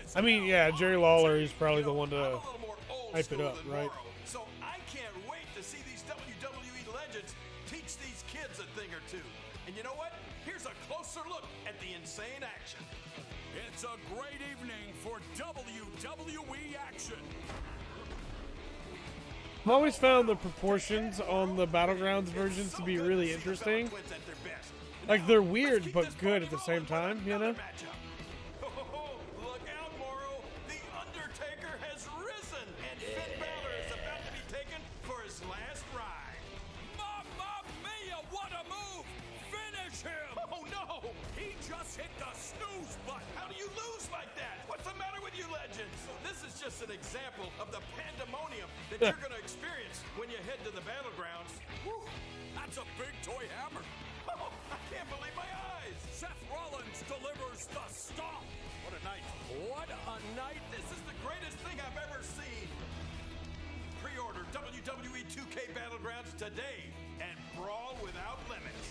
is I mean, yeah, Jerry Lawler is probably the one to hype it up, right? So I can't wait to see these WWE legends teach these kids a thing or two. And you know what? Here's a closer look at the insane action. It's a great evening for WWE action. I've always found the proportions on the Battlegrounds versions to be really interesting. Like, they're weird, but good at the same time, you know? Look out, Morrow! The Undertaker has risen, and Finn Balor is about to be taken for his last ride. Mamma mia, what a move! Finish him! Oh no! He just hit the snooze button! How do you lose like that? What's the matter with you legends? This is just an example of the pandemonium that you're gonna experience when you head to the Battlegrounds. Whew, that's a big toy hammer! Oh, I can't believe my eyes! Seth Rollins delivers the stomp! What a night! What a night! This is the greatest thing I've ever seen! Pre-order WWE 2K Battlegrounds today and brawl without limits.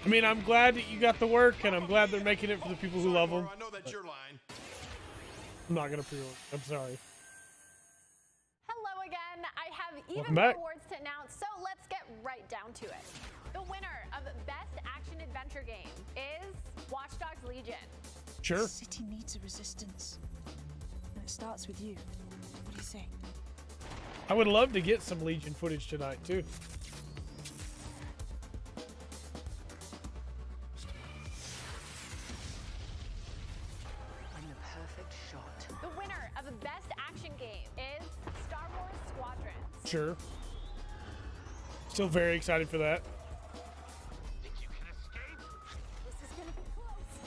I mean, I'm glad that you got the work, and I'm glad they're making it for the people who love them. I know that's your line. I'm not going to pre-order. I'm sorry. Hello again. I have even Welcome more back. awards to announce, so let's get right down to it. The winner of Best Action Adventure Game is Watch Dogs Legion. Sure. The city needs a resistance. And it starts with you. What do you say? I would love to get some Legion footage tonight, too. The perfect shot. The winner of Best Action Game is Star Wars Squadrons. Sure. Still very excited for that. This is gonna be close.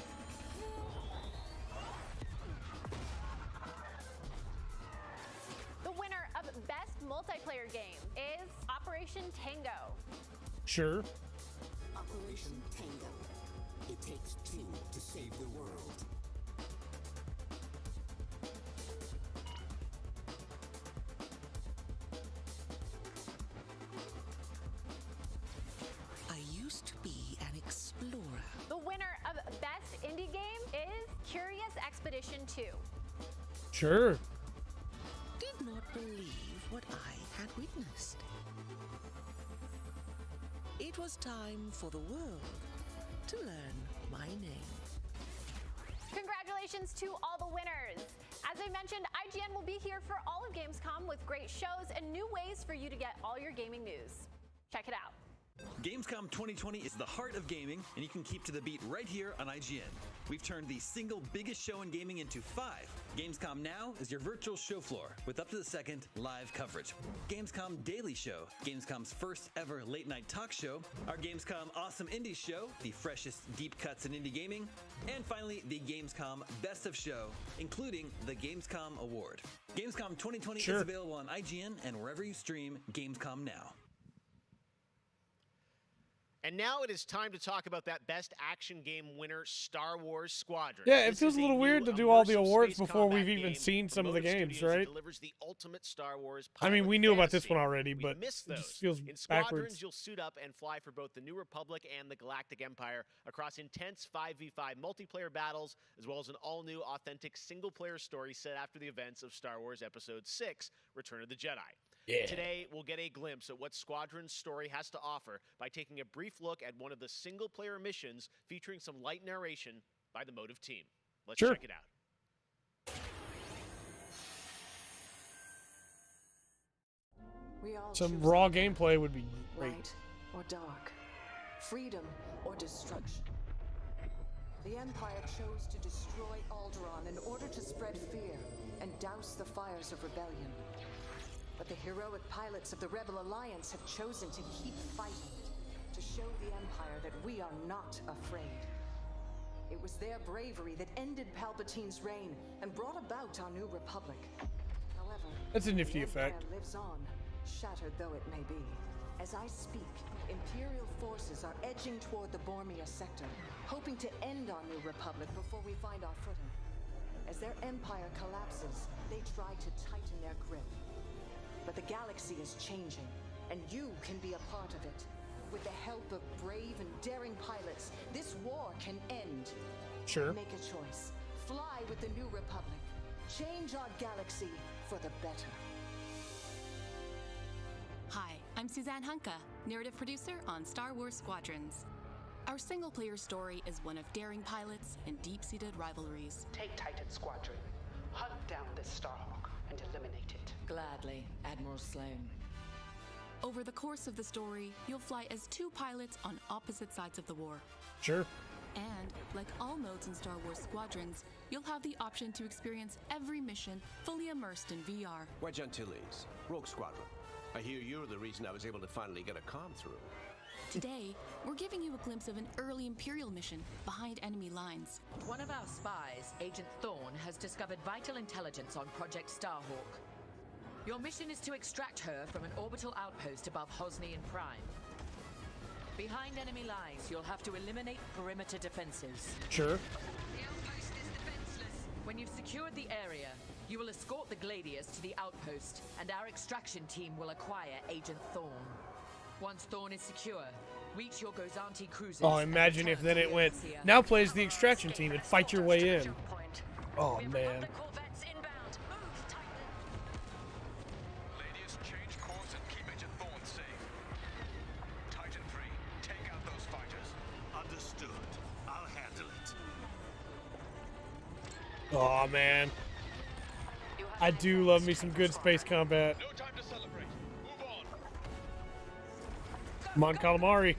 The winner of Best Multiplayer Game is Operation Tango. Sure. Operation Tango. It takes two to save the world. I used to be an explorer. The winner of Best Indie Game is Curious Expedition 2. Sure. Did not believe what I had witnessed. It was time for the world to learn my name. Congratulations to all the winners. As I mentioned, IGN will be here for all of Gamescom with great shows and new ways for you to get all your gaming news. Check it out. Gamescom 2020 is the heart of gaming, and you can keep to the beat right here on IGN. We've turned the single biggest show in gaming into 5 Gamescom Now is your virtual show floor with up-to-the-second live coverage. Gamescom Daily Show, Gamescom's first ever late-night talk show, our Gamescom Awesome Indie Show, the freshest deep cuts in indie gaming, and finally, the Gamescom Best of Show, including the Gamescom Award. Gamescom 2020 is available on IGN and wherever you stream Gamescom Now. And now it is time to talk about that best action game winner, Star Wars Squadrons. Yeah, it feels a little weird to do all the awards before we've even seen some of the games, right? Delivers the ultimate Star Wars I mean, we knew about this one already, but it just feels in Squadrons, backwards. you'll suit up and fly for both the New Republic and the Galactic Empire across intense 5v5 multiplayer battles, as well as an all-new, authentic single-player story set after the events of Star Wars Episode 6, Return of the Jedi. Yeah. Today, we'll get a glimpse at what Squadron's story has to offer by taking a brief look at one of the single-player missions featuring some light narration by the Motive team. Let's check it out. Some raw gameplay would be great. Light or dark, freedom or destruction. The Empire chose to destroy Alderaan in order to spread fear and douse the fires of rebellion. But the heroic pilots of the Rebel Alliance have chosen to keep fighting, to show the Empire that we are not afraid. It was their bravery that ended Palpatine's reign and brought about our New Republic. However, that's a nifty the Empire effect. lives on, shattered though it may be. As I speak, Imperial forces are edging toward the Bormia sector, hoping to end our New Republic before we find our footing. As their empire collapses, they try to tighten their grip. But the galaxy is changing, and you can be a part of it. With the help of brave and daring pilots, this war can end. Sure. Make a choice. Fly with the New Republic. Change our galaxy for the better. Hi, I'm Suzanne Hunka, narrative producer on Star Wars Squadrons. Our single-player story is one of daring pilots and deep-seated rivalries. Take Titan Squadron. Hunt down this Starhawk and eliminate it. Gladly, Admiral Sloane. Over the course of the story, you'll fly as two pilots on opposite sides of the war. Sure. And, like all modes in Star Wars Squadrons, you'll have the option to experience every mission fully immersed in VR. Wedge Antilles, Rogue Squadron. I hear you're the reason I was able to finally get a comm through. Today, we're giving you a glimpse of an early Imperial mission behind enemy lines. One of our spies, Agent Thorne, has discovered vital intelligence on Project Starhawk. Your mission is to extract her from an orbital outpost above Hosni and Prime. Behind enemy lines, you'll have to eliminate perimeter defenses. Sure. The outpost is defenseless. When you've secured the area, you will escort the Gladius to the outpost, and our extraction team will acquire Agent Thorne. Once Thorne is secure, reach your Gozanti cruisers. Oh, imagine if then it went, now plays the extraction team and fight your way in. Oh, man. Ladies, change course and keep Agent Thorne safe. Titan 3, take out those fighters. Understood. I'll handle it. Oh, man. I do love me some good space combat. No time to celebrate. Move on. Come on, calamari.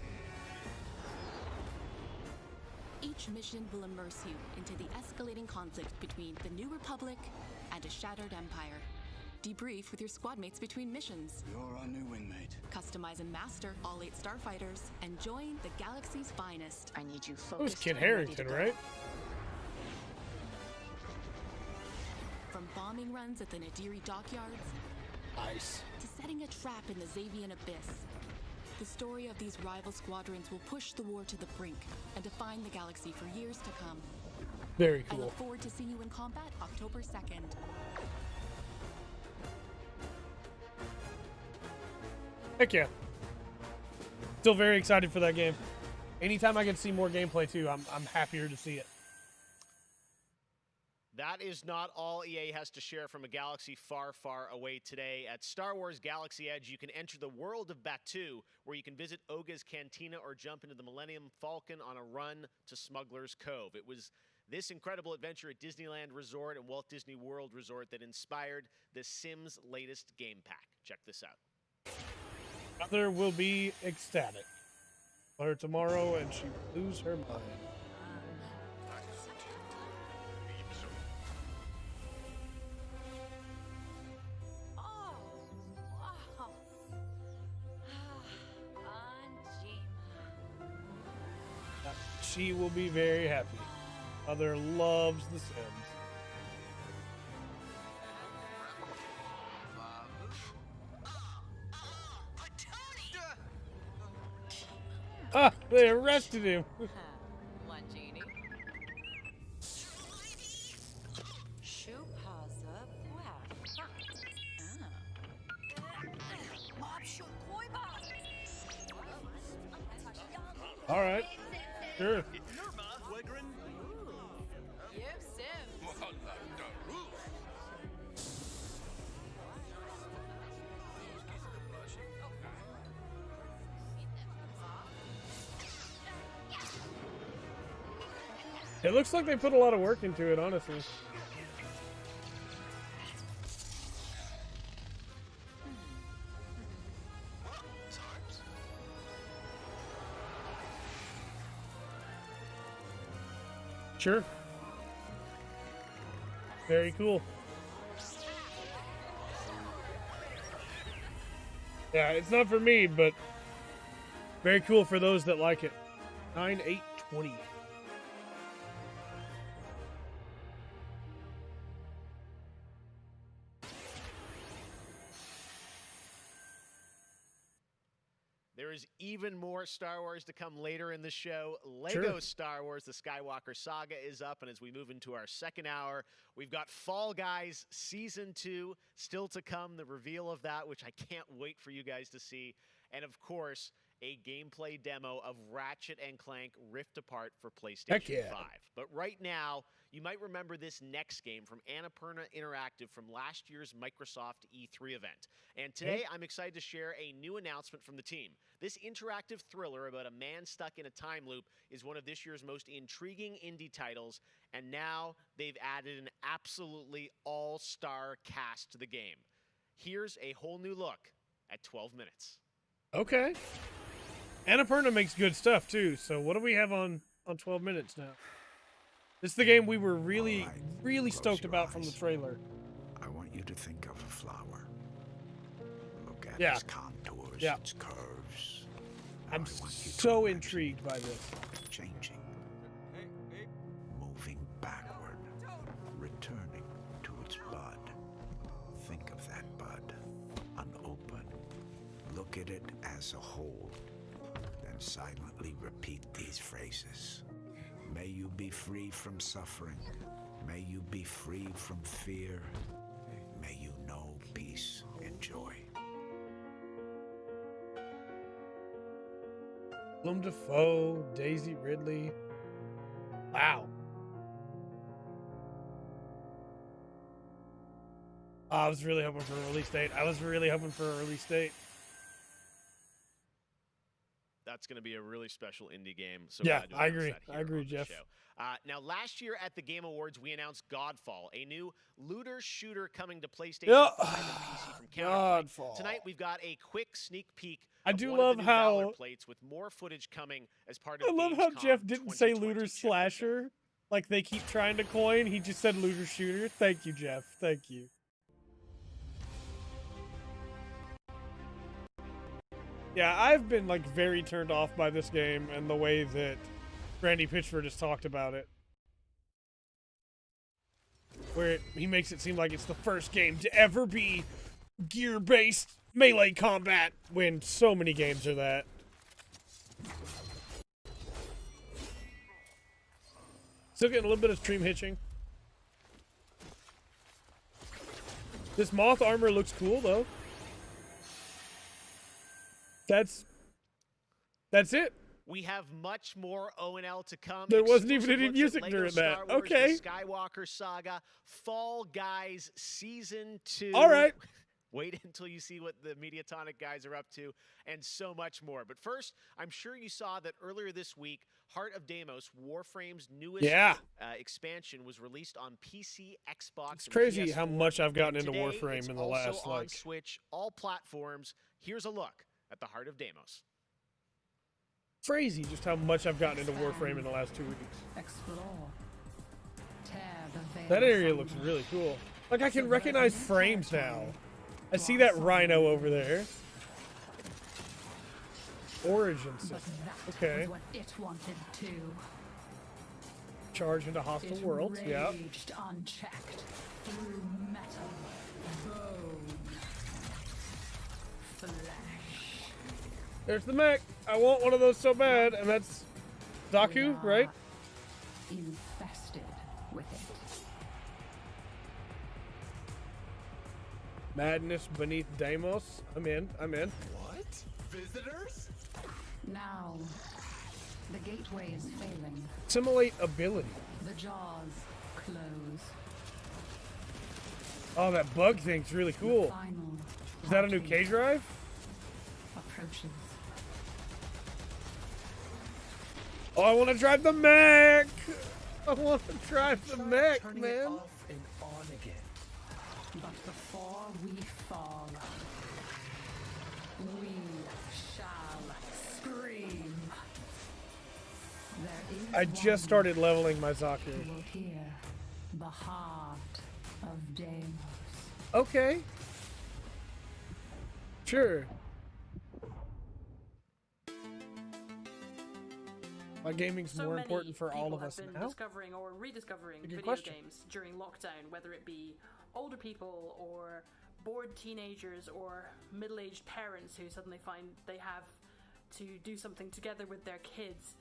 Each mission will immerse you into the escalating conflict between the New Republic and a shattered empire. Debrief with your squad mates between missions. You're our new wingmate. Customize and master all 8 starfighters and join the galaxy's finest. I need you That was Kit Harington, right? From bombing runs at the Nadiri dockyards Nice. to setting a trap in the Xavian abyss. The story of these rival squadrons will push the war to the brink and define the galaxy for years to come. Very I cool. look forward to seeing you in combat October 2nd. Heck yeah. Still very excited for that game. Anytime I can see more gameplay too, I'm happier to see it. That is not all EA has to share from a galaxy far, far away today. At Star Wars Galaxy Edge, you can enter the world of Batuu, where you can visit Oga's Cantina or jump into the Millennium Falcon on a run to Smuggler's Cove. It was this incredible adventure at Disneyland Resort and Walt Disney World Resort that inspired the Sims latest game pack. Check this out. Mother will be ecstatic. Tell her tomorrow and she will lose her mind. she will be very happy. Mother loves The Sims. Ah, they arrested him. All right, sure. It looks like they put a lot of work into it, honestly. Sure. Very cool. Yeah, it's not for me, but very cool for those that like it. 9/8/20. There is even more Star Wars to come later in the show. Lego Star Wars, the Skywalker Saga is up, and as we move into our second hour, we've got Fall Guys Season 2 still to come, the reveal of that, which I can't wait for you guys to see. And of course, a gameplay demo of Ratchet & Clank Rift Apart for PlayStation 5. But right now, you might remember this next game from Annapurna Interactive from last year's Microsoft E3 event. And today, I'm excited to share a new announcement from the team. This interactive thriller about a man stuck in a time loop is one of this year's most intriguing indie titles, and now they've added an absolutely all-star cast to the game. Here's a whole new look at 12 minutes. Okay. Annapurna makes good stuff too, so what do we have on 12 minutes now? This is the game we were really stoked about from the trailer. I want you to think of a flower. Look at Yeah. its contours, Yeah. its curves. I'm so intrigued by this. Changing. Moving backward. Returning to its bud. Think of that bud. Unopened. Look at it as a whole. Then silently repeat these phrases. May you be free from suffering. May you be free from fear. May you know peace and joy. Willem Dafoe, Daisy Ridley. Wow. I was really hoping for a release date. That's going to be a really special indie game. So Yeah, glad to I announce agree. that here I agree, on the Jeff. show. Now, last year at the Game Awards, we announced Godfall, a new looter shooter coming to PlayStation 5 and PC from Counterpoint. Godfall. Tonight, we've got a quick sneak peek. I of do one love of the new how- Valor plates with more footage coming as part of I love how Gamescom Jeff didn't say 2020 looter slasher like they keep trying to coin. He just said looter shooter. Thank you, Jeff. Thank you. Yeah, I've been like very turned off by this game and the way that Randy Pitchford has talked about it. Where he makes it seem like it's the first game to ever be gear-based melee combat when so many games are that. Still getting a little bit of stream hitching. This moth armor looks cool though. That's it. We have much more O&L to come. There wasn't even Exclusive any looks music at Lego during Star that. Wars, Okay. The Skywalker Saga, Fall Guys Season 2. All right. Wait until you see what the Mediatonic guys are up to, and so much more. But first, I'm sure you saw that earlier this week, Heart of Deimos, Warframe's newest expansion, was released on PC, Xbox, It's and crazy PS4. how much I've gotten into Today, Warframe it's in the also last, on like- Switch, all platforms. Here's a look at the Heart of Deimos. Crazy just how much I've gotten into Warframe in the last 2 weeks. Explore. Tear the veil That area from looks them. really cool. Like I can recognize frames now. I see that rhino over there. Origin But system. that Okay. was what it wanted too. Charge into hostile worlds. Yeah. Raged unchecked through metal, bone, flesh. There's the mech. I want one of those so bad, and that's Zaku, right? Infested with it. Madness beneath Deimos. I'm in. What? Visitors? Now, the gateway is failing. Simulate ability. The jaws close. Oh, that bug thing's really cool. Is that a new K drive? Approaches. Oh, I want to drive the mech. I want to drive the mech, man. Off and on again. But before we fall, we shall scream. There is I just started leveling my Zaku. who will hear the heart of Deimos. Okay. Sure. My gaming's So more many important for all people of us have been now. discovering or rediscovering Good video question. games during lockdown, whether it be older people or bored teenagers or middle-aged parents who suddenly find they have to do something together with their kids.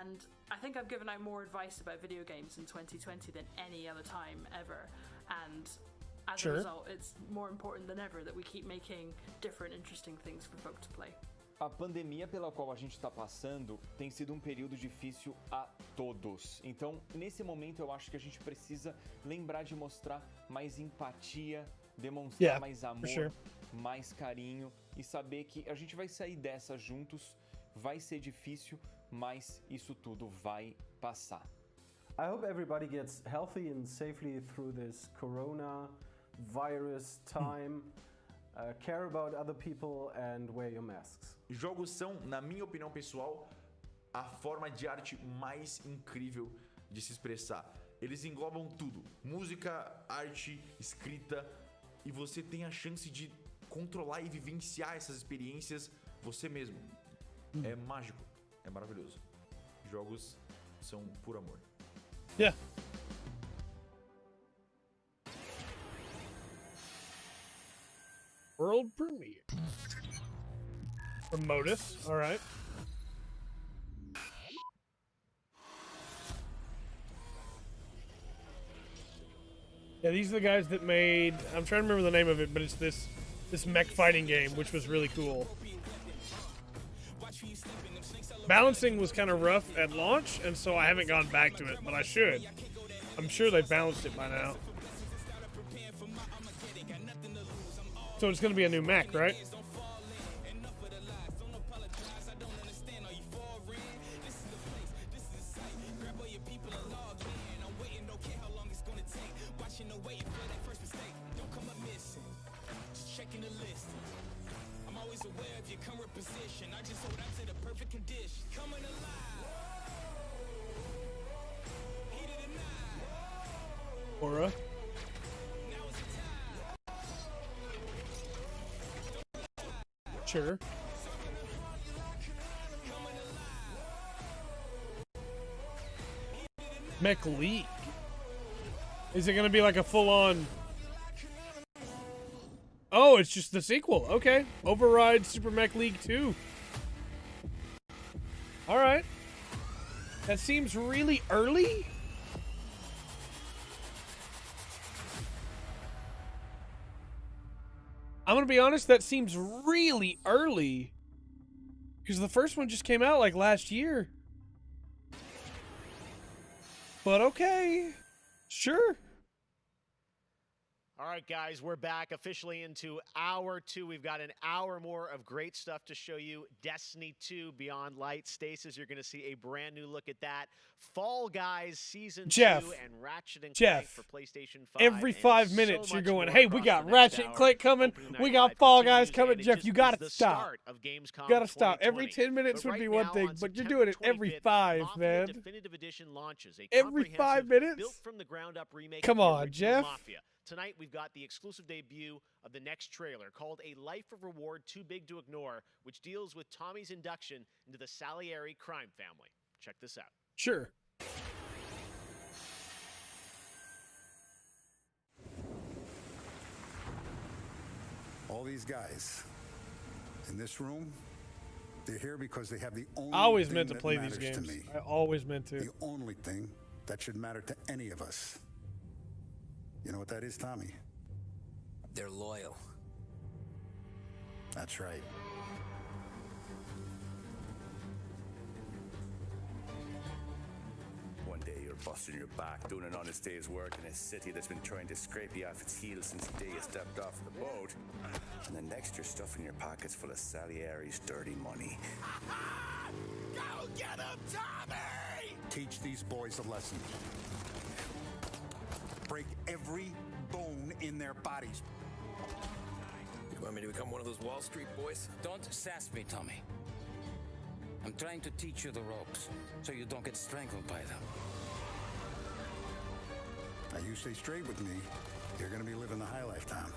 And I think I've given out more advice about video games in 2020 than any other time ever. And as a result, it's more important than ever that we keep making different, interesting things for folk to play. A pandemia pela qual a gente está passando tem sido período difícil a todos. Então, nesse momento, eu acho que a gente precisa lembrar de mostrar mais empatia, demonstrar mais amor, mais carinho e saber que a gente vai sair dessa juntos. Vai ser difícil, mas isso tudo vai passar. I hope everybody gets healthy and safely through this coronavirus time. Care about other people and wear your masks. Jogos são, na minha opinião pessoal, a forma de arte mais incrível de se expressar. Eles englobam tudo: música, arte, escrita, e você tem a chance de controlar e vivenciar essas experiências você mesmo. É mágico, é maravilhoso. Jogos são por amor. Yeah. World premiere. From Modus, all right. Yeah, these are the guys that made. I'm trying to remember the name of it, but it's this mech fighting game, which was really cool. Balancing was kind of rough at launch, and so I haven't gone back to it, but I should. I'm sure they balanced it by now. So it's going to be a new mech, right? Aura. Sure. Mech League. Is it going to be like a full-on... Oh, it's just the sequel. Okay. Override Super Mech League 2. Alright. That seems really early. I'm going to be honest, that seems really early. Because the first one just came out like last year. But okay. Sure. All right, guys, we're back officially into hour 2. We've got an hour more of great stuff to show you. Destiny 2 Beyond Light. Stasis, you're going to see a brand new look at that. Fall Guys Season 2 and Ratchet and Clank for PlayStation 5. Every 5 minutes you're going, hey, we got Ratchet and Clank coming. We got Fall Guys coming. Jeff, you got to stop. You got to stop. Every 10 minutes would be one thing, but you're doing it every 5, man. Definitive Edition launches. Every 5 minutes? Built from the ground up remake Come of the on, original Jeff. Mafia. Tonight, we've got the exclusive debut of the next trailer called A Life of Reward Too Big to Ignore, which deals with Tommy's induction into the Salieri crime family. Check this out. Sure. All these guys in this room, they're here because they have the only I always thing meant to that play these matters games. to me. I always meant to. The only thing that should matter to any of us. You know what that is, Tommy? They're loyal. That's right. One day you're busting your back doing an honest day's work in a city that's been trying to scrape you off its heels since the day you stepped off the boat. And the next you're stuffing your pockets full of Salieri's dirty money. Go get him, Tommy! Teach these boys a lesson. Break every bone in their bodies. You want me to become one of those Wall Street boys? Don't sass me, Tommy. I'm trying to teach you the ropes, so you don't get strangled by them. Now you stay straight with me, you're gonna be living the high life, Tom.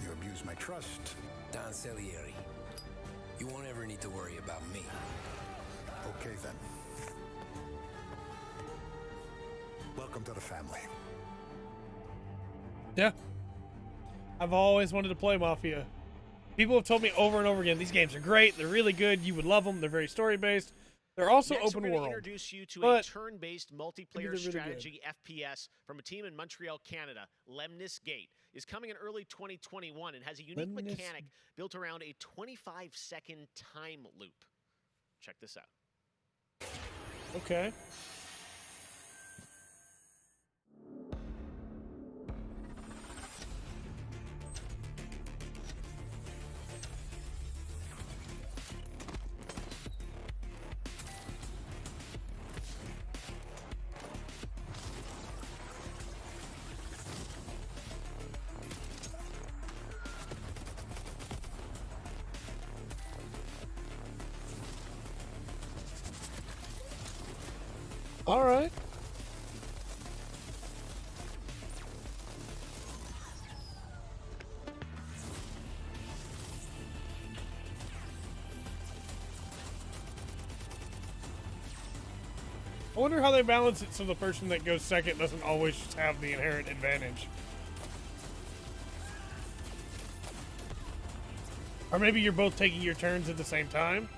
You abuse my trust. Don Salieri, you won't ever need to worry about me. Okay, then. Welcome to the family. Yeah. I've always wanted to play Mafia. People have told me over and over again, these games are great, they're really good, you would love them, they're very story-based. They're also Next, open we're going world. to introduce you to a but turn-based multiplayer they're really strategy FPS from a team in Montreal, Canada. Lemnis Gate is coming in early 2021 and has a unique mechanic built around a 25-second time loop. Check this out. Okay. All right. I wonder how they balance it so the person that goes second doesn't always just have the inherent advantage. Or maybe you're both taking your turns at the same time.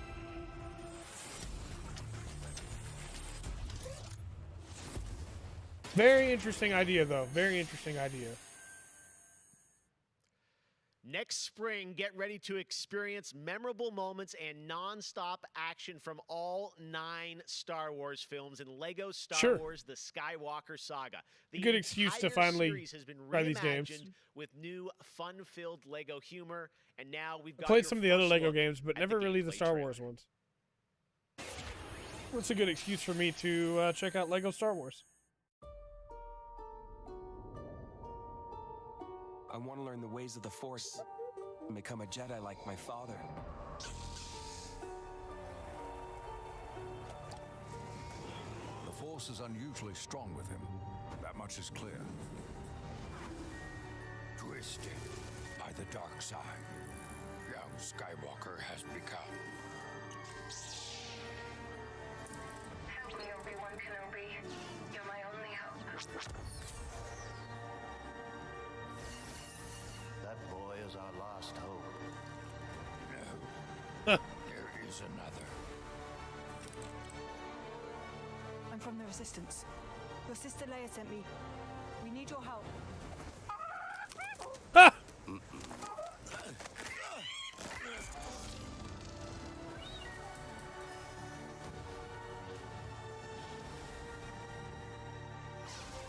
Very interesting idea, though. Very interesting idea. Next spring, get ready to experience memorable moments and non-stop action from all 9 Star Wars films in LEGO Star Wars The Skywalker Saga. The A good excuse to entire finally series has been try these games. reimagined with new fun-filled LEGO humor, and now we've I got played your some of the other first LEGO look games, but at never the really the gameplay Star trailer. Wars ones. That's a good excuse for me to check out LEGO Star Wars. I want to learn the ways of the Force and become a Jedi like my father. The Force is unusually strong with him. That much is clear. Twisted by the dark side, young Skywalker has become. Help me, Obi-Wan Kenobi. You're my only hope. That boy is our last hope. No, there is another. I'm from the Resistance. Your sister Leia sent me. We need your help.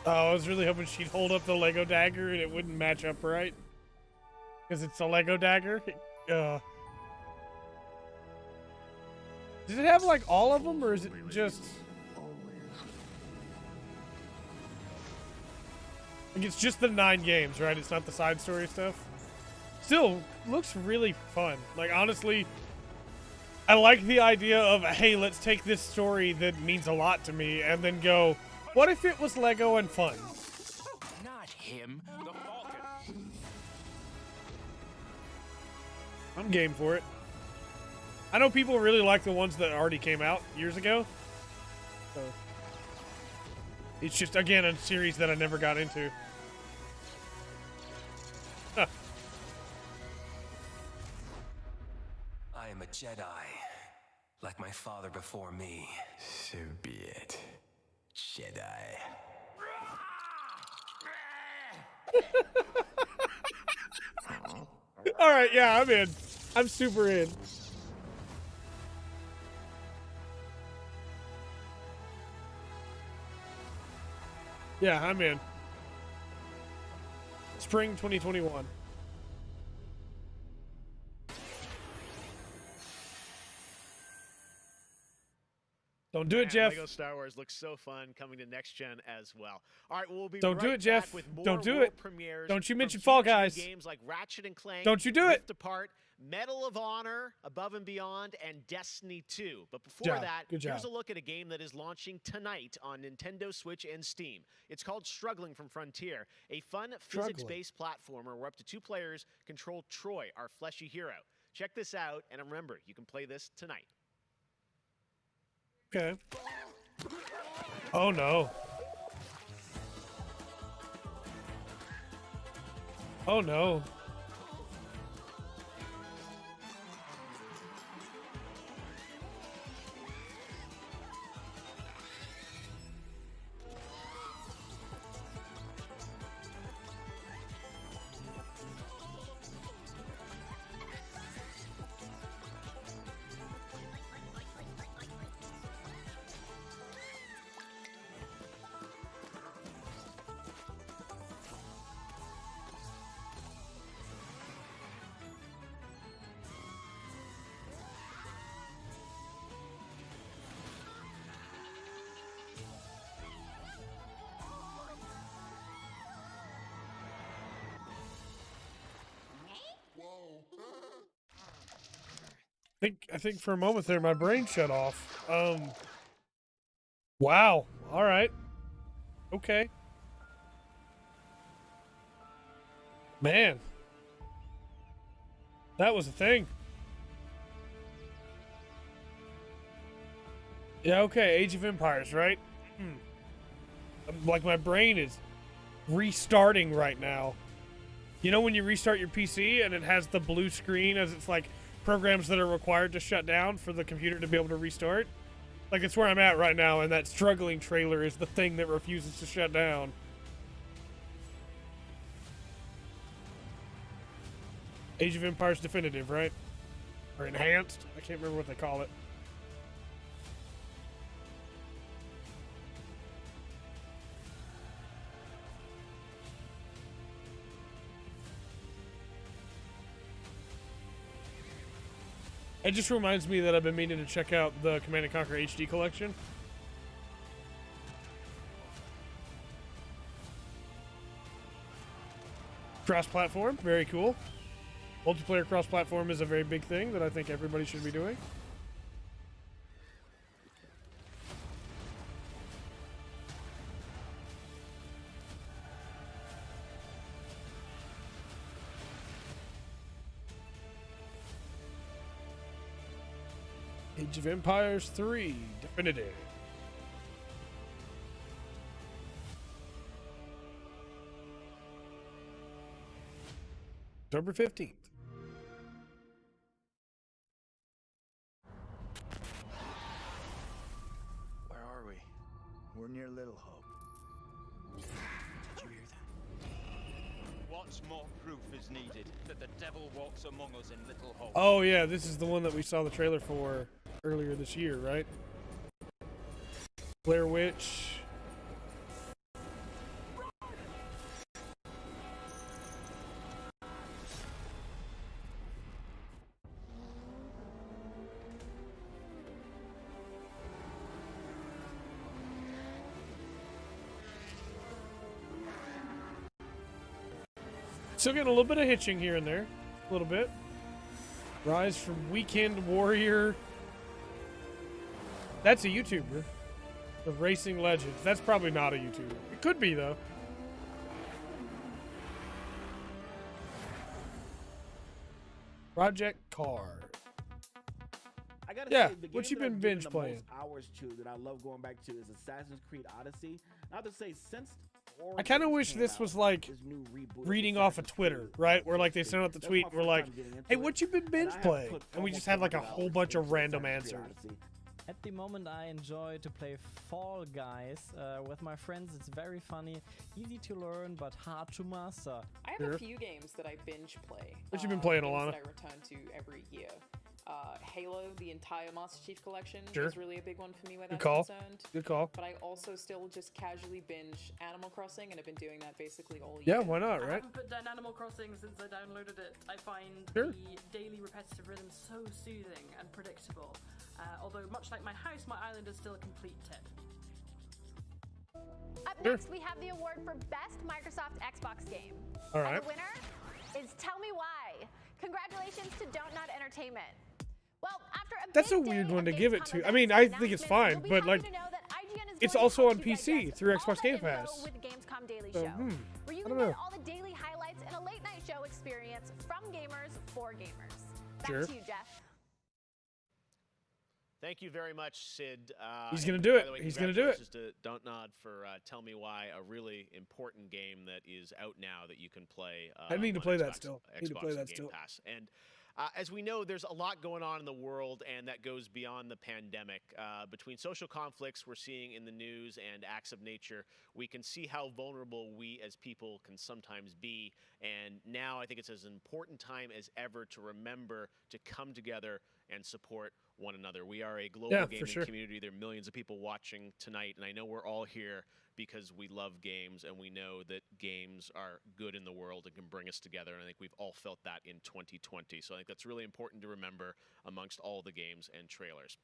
Oh, I was really hoping she'd hold up the Lego dagger and it wouldn't match up right. Because it's a Lego dagger. Does it have like all of them, or is it just... Like it's just the 9 games, right? It's not the side story stuff. Still, looks really fun. Like honestly, I like the idea of, hey, let's take this story that means a lot to me and then go, what if it was Lego and fun? Not him, the Falcon. I'm game for it. I know people really like the ones that already came out years ago. So it's just, again, a series that I never got into. Huh. am a Jedi, like my father before me. So be it, Jedi. All right, yeah, I'm in. I'm super in. Yeah, I'm in. Spring 2021. Don't do it, Jeff. Lego Star Wars looks so fun coming to next gen as well. All right, we'll be Don't right do it, Jeff. back with more Don't do world it. premieres. Don't you mention from Fall huge new Guys. Games like Ratchet and Clank. Don't you do it. Rift Apart, Medal of Honor, Above and Beyond, and Destiny 2. But before Job. that, Good here's job. a look at a game that is launching tonight on Nintendo Switch and Steam. It's called Struggling from Frontier, a fun physics-based platformer where up to 2 players control Troy, our fleshy hero. Check this out, and remember, you can play this tonight. Okay. Oh no. Oh no. I think for a moment there my brain shut off. Wow. All right. Okay. Man. That was a thing. Yeah, okay, Age of Empires, right? Like my brain is restarting right now. You know when you restart your PC and it has the blue screen as it's like programs that are required to shut down for the computer to be able to restart? Like, it's where I'm at right now, and that struggling trailer is the thing that refuses to shut down. Age of Empires Definitive, right? Or Enhanced? I can't remember what they call it. It just reminds me that I've been meaning to check out the Command & Conquer HD collection. Cross-platform, very cool. Multiplayer cross-platform is a very big thing that I think everybody should be doing. Age of Empires 3 Definitive. October 15th. Where are we? We're near Little Hope. Did you hear that? What more proof is needed that the devil walks among us in Little Hope? Oh yeah, this is the one that we saw the trailer for earlier this year, right? Blair Witch. Still getting a little bit of hitching here and there. A little bit. Rise from Weekend Warrior. That's a YouTuber. The Racing Legends. That's probably not a YouTuber. It could be, though. Project Card. I gotta Yeah, say, the what game you that I've been given binge the playing? most hours to that I love going back to is Assassin's Creed Odyssey. I have to say, since I kind of wish this was like reading off of Twitter, right? Where like they send out the tweet and we're like, hey, what you been binge playing? And we just had like a whole bunch of random answers. At the moment, I enjoy to play Fall Guys with my friends. It's very funny, easy to learn, but hard to master. I have a few games that I binge play. What you been playing, games Alana? that I return to every year. Halo, the entire Master Chief Collection, Sure. is really a big one for me where Good that's call. concerned. Good call. But I also still just casually binge Animal Crossing, and I've been doing that basically all year. Yeah, why not, I right? haven't put down Animal Crossing since I downloaded it. I find Sure. the daily repetitive rhythm so soothing and predictable. Although, much like my house, my island is still a complete tip. Up next, we have the award for Best Microsoft Xbox Game. All right. And the winner is Tell Me Why. Congratulations to Don't Nod Entertainment. Well, after a That's a big weird day one to of give it Gamescom to. I mean, events I and think it's announcements, fine, you'll be but like, happy to know that IGN is it's going to also help on you PC digest through all Xbox the Game info Pass. with Gamescom Daily So, Show, where you I can don't get know. all the daily highlights and a late night show experience from gamers for gamers. Back Sure. to you, Jeff. Thank you very much, Sid. He's and gonna do by it. the way, He's gonna do it. congratulations to Don't Nod for Tell Me Why, a really important game that is out now that you can play. I need to on play that Xbox- still. Xbox Need to play and that Game still. Pass. And as we know, there's a lot going on in the world, and that goes beyond the pandemic. Between social conflicts we're seeing in the news and acts of nature, we can see how vulnerable we as people can sometimes be. And now I think it's as important time as ever to remember to come together and support one another. We are a global Yeah, for gaming sure. community. There are millions of people watching tonight, and I know we're all here because we love games and we know that games are good in the world and can bring us together. And I think we've all felt that in 2020. So I think that's really important to remember amongst all the games and trailers.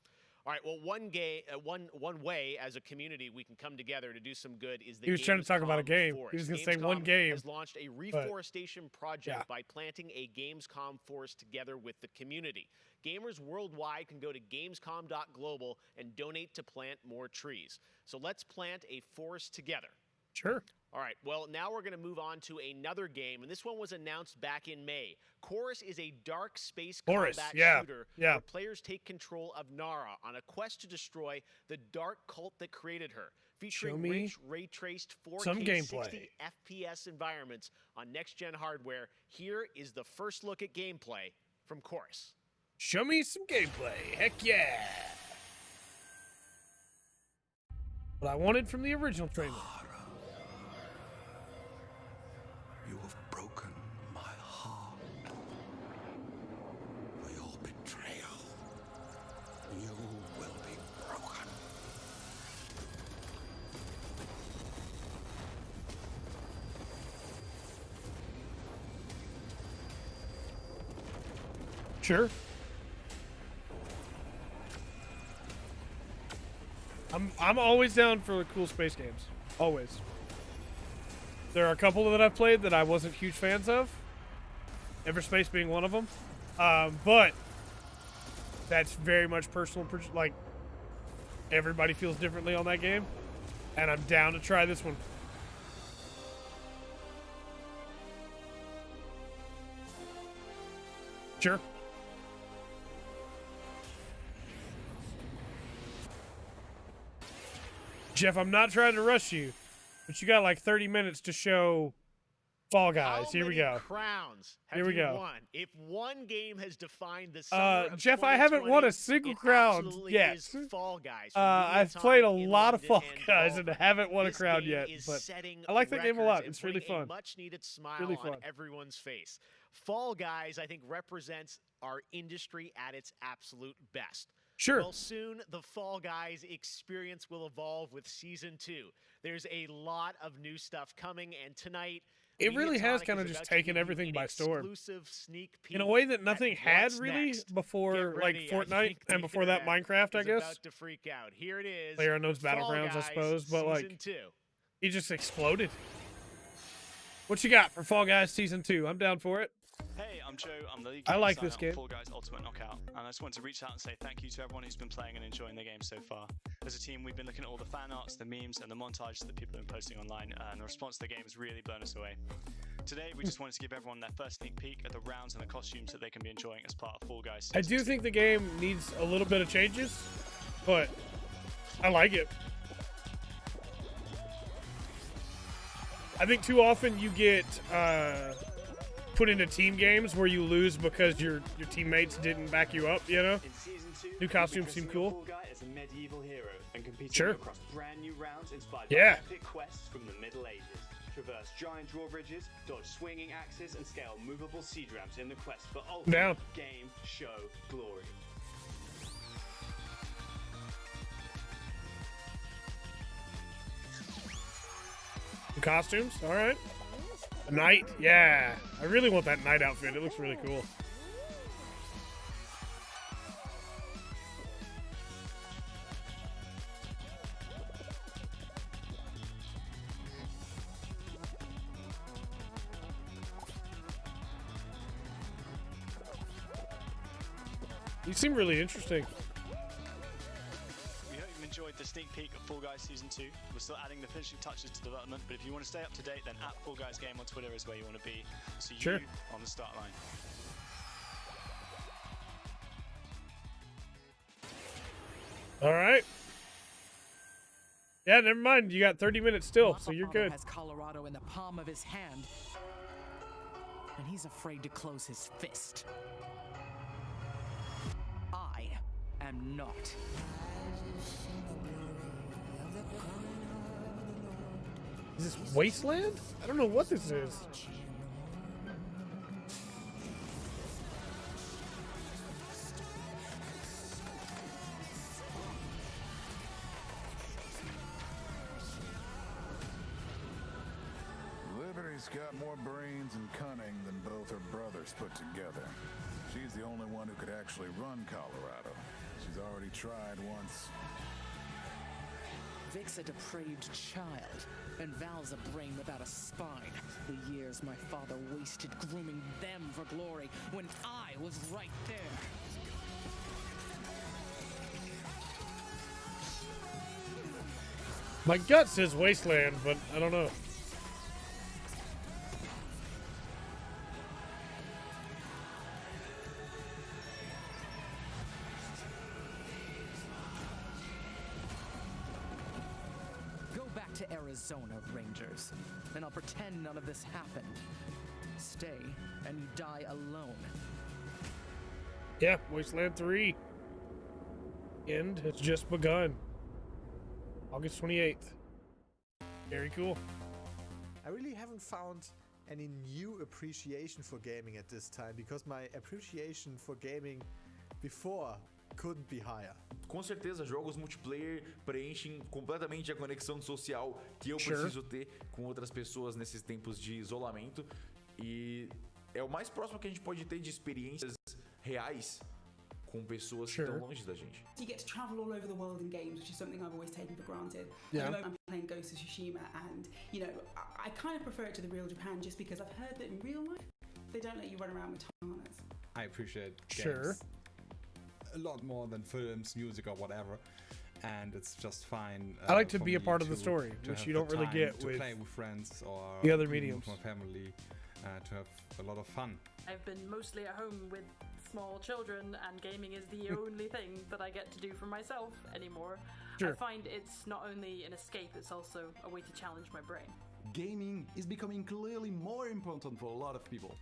All right, well, one way as a community we can come together to do some good is the He was trying to talk about a Gamescom game. Forest. He was gonna say one Gamescom game, has launched a but- reforestation project yeah. by planting a Gamescom forest together with the community. Gamers worldwide can go to gamescom.global and donate to plant more trees. So let's plant a forest together. Sure. All right, well, now we're going to move on to another game, and this one was announced back in May. Chorus is a dark space Chorus, combat yeah, shooter yeah. where players take control of Nara on a quest to destroy the dark cult that created her. Featuring me rich ray-traced 4K some 60 gameplay. FPS environments on next-gen hardware, here is the first look at gameplay from Chorus. Show me some gameplay. Heck yeah. What I wanted from the original trailer. You have broken my heart. For your betrayal, you will be broken. Sure. I'm always down for cool space games. Always. There are a couple that I've played that I wasn't huge fans of. Everspace being one of them. But that's very much personal. Like, everybody feels differently on that game. And I'm down to try this one. Sure. Jeff, I'm not trying to rush you, but you got like 30 minutes to show Fall Guys. How Here we many go. crowns have Here we you go. won? If one game has defined the summer of Jeff, I haven't won a 2020, single it crown absolutely yet. is Fall Guys. from I've Mediatime played a in lot of London Fall and Guys and Devolver. haven't won a This crown game yet, is but setting I like that game a lot. records It's and really putting a fun. much-needed smile Really on fun. everyone's face. Fall Guys, I think, represents our industry at its absolute best. Sure. Well, soon the Fall Guys experience will evolve with Season 2. There's a lot of new stuff coming, and tonight It really has Mediatonic kind of is just about to taken give you everything an by storm. exclusive sneak peek In a way that nothing at had what's really next. before, Get like ready, I Fortnite think the and before that internet Minecraft, I is guess. about to freak out. Here it is. PlayerUnknown's Fall Battlegrounds, I Guys suppose, but Season like 2. he just exploded. What you got for Fall Guys Season 2? I'm down for it. Hey, I'm Joe. I'm the lead I game like designer this on game. Fall Guys Ultimate Knockout, and I just want to reach out and say thank you to everyone who's been playing and enjoying the game so far. As a team, we've been looking at all the fan arts, the memes, and the montages that people have been posting online, and the response to the game has really blown us away. Today, we just wanted to give everyone their first sneak peek at the rounds and the costumes that they can be enjoying as part of Fall Guys. I do think the game needs a little bit of changes, but I like it. I think too often you get put into team games where you lose because your teammates didn't back you up, you know? In season 2, New costumes seem cool. Fall Guy as a medieval hero and competing Sure. across brand new rounds inspired Yeah. by epic quests from the Middle Ages. Traverse giant drawbridges, dodge swinging axes, and scale movable siege ramps in the quest for ultimate Down. game show glory. New costumes, all right. A knight, yeah. I really want that knight outfit. It looks really cool. You seem really interesting. We hope you've enjoyed the sneak peek of Fall Guys Season 2. We're still adding the finishing touches to development, but if you want to stay up to date, then at Fall Guys Game on Twitter is where you want to be. We'll see Sure. you on the start line. All right. Yeah, never mind. You got 30 minutes still, so you're good. Has Colorado in the palm of his hand, and he's afraid to close his fist. I am not. Is this Wasteland? I don't know what this is. Liberty's got more brains and cunning than both her brothers put together. She's the only one who could actually run Colorado. She's already tried once. Vic's a depraved child, and Val's a brain without a spine. The years my father wasted grooming them for glory when I was right there. My gut says Wasteland, but I don't know. Go back to Arizona, Rangers, and I'll pretend none of this happened. Stay, and you die alone. Yeah, Wasteland 3. End has just begun. August 28th. Very cool. I really haven't found any new appreciation for gaming at this time, because my appreciation for gaming before couldn't be higher. Com certeza, jogos multiplayer preenchem completamente a conexão social que eu preciso ter com outras pessoas nesses tempos de isolamento. E é o mais próximo que a gente pode ter de experiências reais com pessoas que estão longe da gente. You get to travel all over the world in games, which is something I've always taken for granted. Yeah. At the moment I'm playing Ghost of Tsushima, and you know, I kind of prefer it to the real Japan just because I've heard that in real life they don't let you run around with katanas. I appreciate games a lot more than films, music, or whatever, and it's just fine. I like to be a part of the story, which you don't really get to with play with friends or the other mediums. With my family, to have a lot of fun. I've been mostly at home with small children, and gaming is the only thing that I get to do for myself anymore. I find it's not only an escape, it's also a way to challenge my brain. Gaming is becoming clearly more important for a lot of people.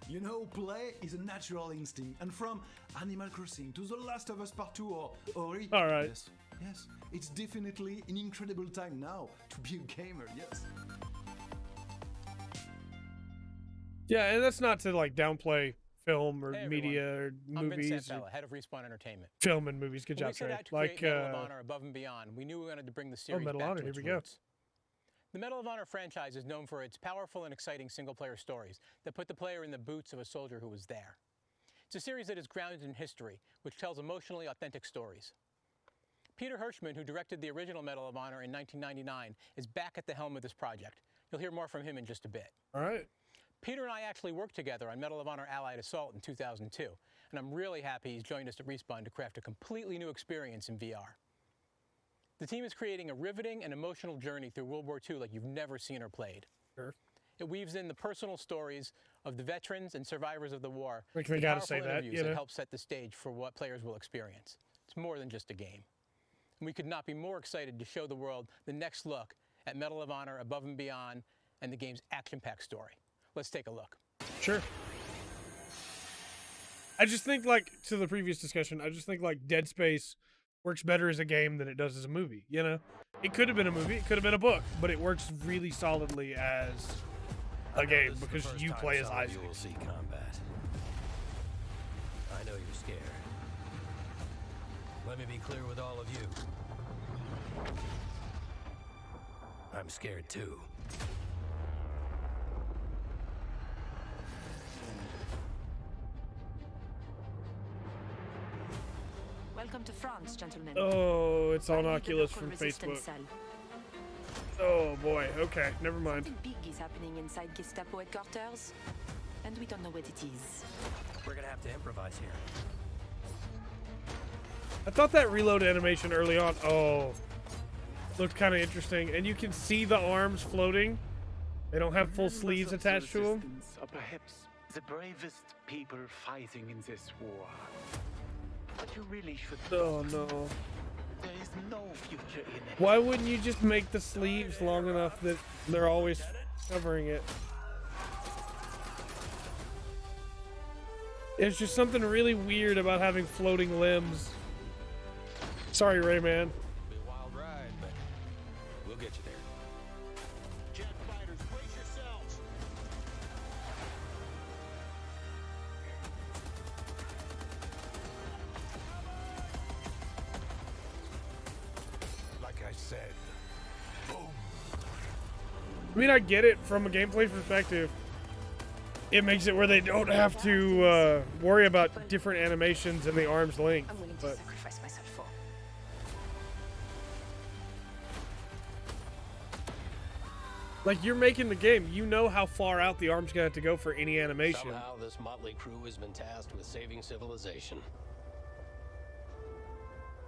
You know, play is a natural instinct, and from Animal Crossing to The Last of Us Part 2 or Ori. All right. Yes, it's definitely an incredible time now to be a gamer, yes. Yeah, and that's not to like downplay film or Hey, media or I'm Vince movies. Santella, head of Respawn Entertainment. Film and movies. Good When job, we set Trey. out to Like create Medal of Honor Above and Beyond, we knew we wanted to bring the series Medal of back Honor, to here its we go. roots. The Medal of Honor franchise is known for its powerful and exciting single-player stories that put the player in the boots of a soldier who was there. It's a series that is grounded in history, which tells emotionally authentic stories. Peter Hirschman, who directed the original Medal of Honor in 1999, is back at the helm of this project. You'll hear more from him in just a bit. All right. Peter and I actually worked together on Medal of Honor Allied Assault in 2002, and I'm really happy he's joined us at Respawn to craft a completely new experience in VR. The team is creating a riveting and emotional journey through World War II like you've never seen or played. Sure. It weaves in the personal stories of the veterans and survivors of the war. We with gotta powerful say that, interviews you know? that help set the stage for what players will experience. It's more than just a game. And we could not be more excited to show the world the next look at Medal of Honor Above and Beyond and the game's action-packed story. Let's take a look. Sure. I just think, like, to the previous discussion, I just think, like, Dead Space works better as a game than it does as a movie, you know? It could have been a movie, it could have been a book, but it works really solidly as a game because you play as Isaac. You will see combat. I know you're scared. Let me be clear with all of you. I'm scared too. Welcome to France, gentlemen. Oh, it's on Oculus from Facebook. Oh boy, okay, never mind. Something big is happening inside Gestapo headquarters, and we don't know what it is. We're gonna have to improvise here. I thought that reload animation early on, looked kind of interesting, and you can see the arms floating. They don't have full sleeves attached to them. Are perhaps the bravest people fighting in this war. But you really should. Oh no. There is no future in it. Why wouldn't you just make the sleeves long enough that they're always covering it? There's just something really weird about having floating limbs. Sorry, Rayman. It'll be a wild ride, but we'll get you there. Jet fighters, brace yourselves. Like I said, boom. I mean, I get it from a gameplay perspective. It makes it where they don't have to worry about different animations and the arm's length. I'm willing to But sacrifice myself for. like, you're making the game, you know how far out the arm's gonna have to go for any animation. Somehow this motley crew has been tasked with saving civilization.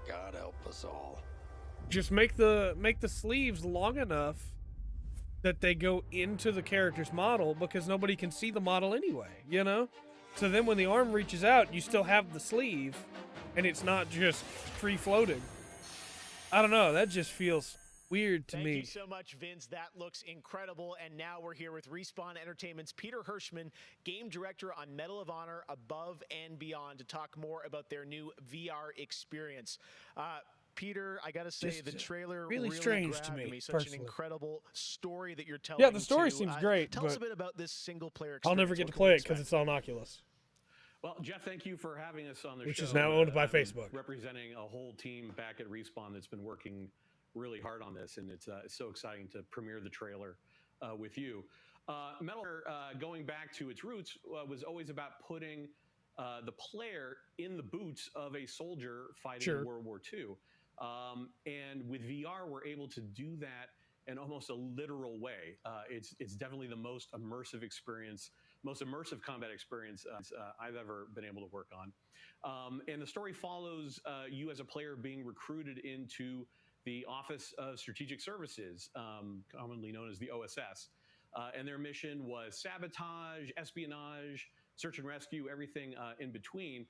God help us all. Just make the sleeves long enough that they go into the character's model, because nobody can see the model anyway, you know? So then when the arm reaches out, you still have the sleeve, and it's not just free floating. I don't know, that just feels weird to me. Thank you so much, Vince. That looks incredible. And now we're here with Respawn Entertainment's Peter Hirschman, game director on Medal of Honor Above and Beyond, to talk more about their new VR experience. Peter, I gotta say, Just the trailer really strange grabbed to me, Such personally. an incredible story that you're telling. Yeah, the story too. seems great, Tell us a but bit about this single-player experience. I'll never get to What can play we it because expect? it's on Oculus. Well, Jeff, thank you for having us on the show. Which is now owned by I'm Facebook. Representing a whole team back at Respawn that's been working really hard on this, and it's so exciting to premiere the trailer with you. Metal Gear, going back to its roots, was always about putting the player in the boots of a soldier fighting Sure. in World War II. And with VR, we're able to do that in almost a literal way. It's definitely the most immersive experience, most immersive combat experience I've ever been able to work on. And the story follows you as a player being recruited into the Office of Strategic Services, commonly known as the OSS. And their mission was sabotage, espionage, search and rescue, everything in between.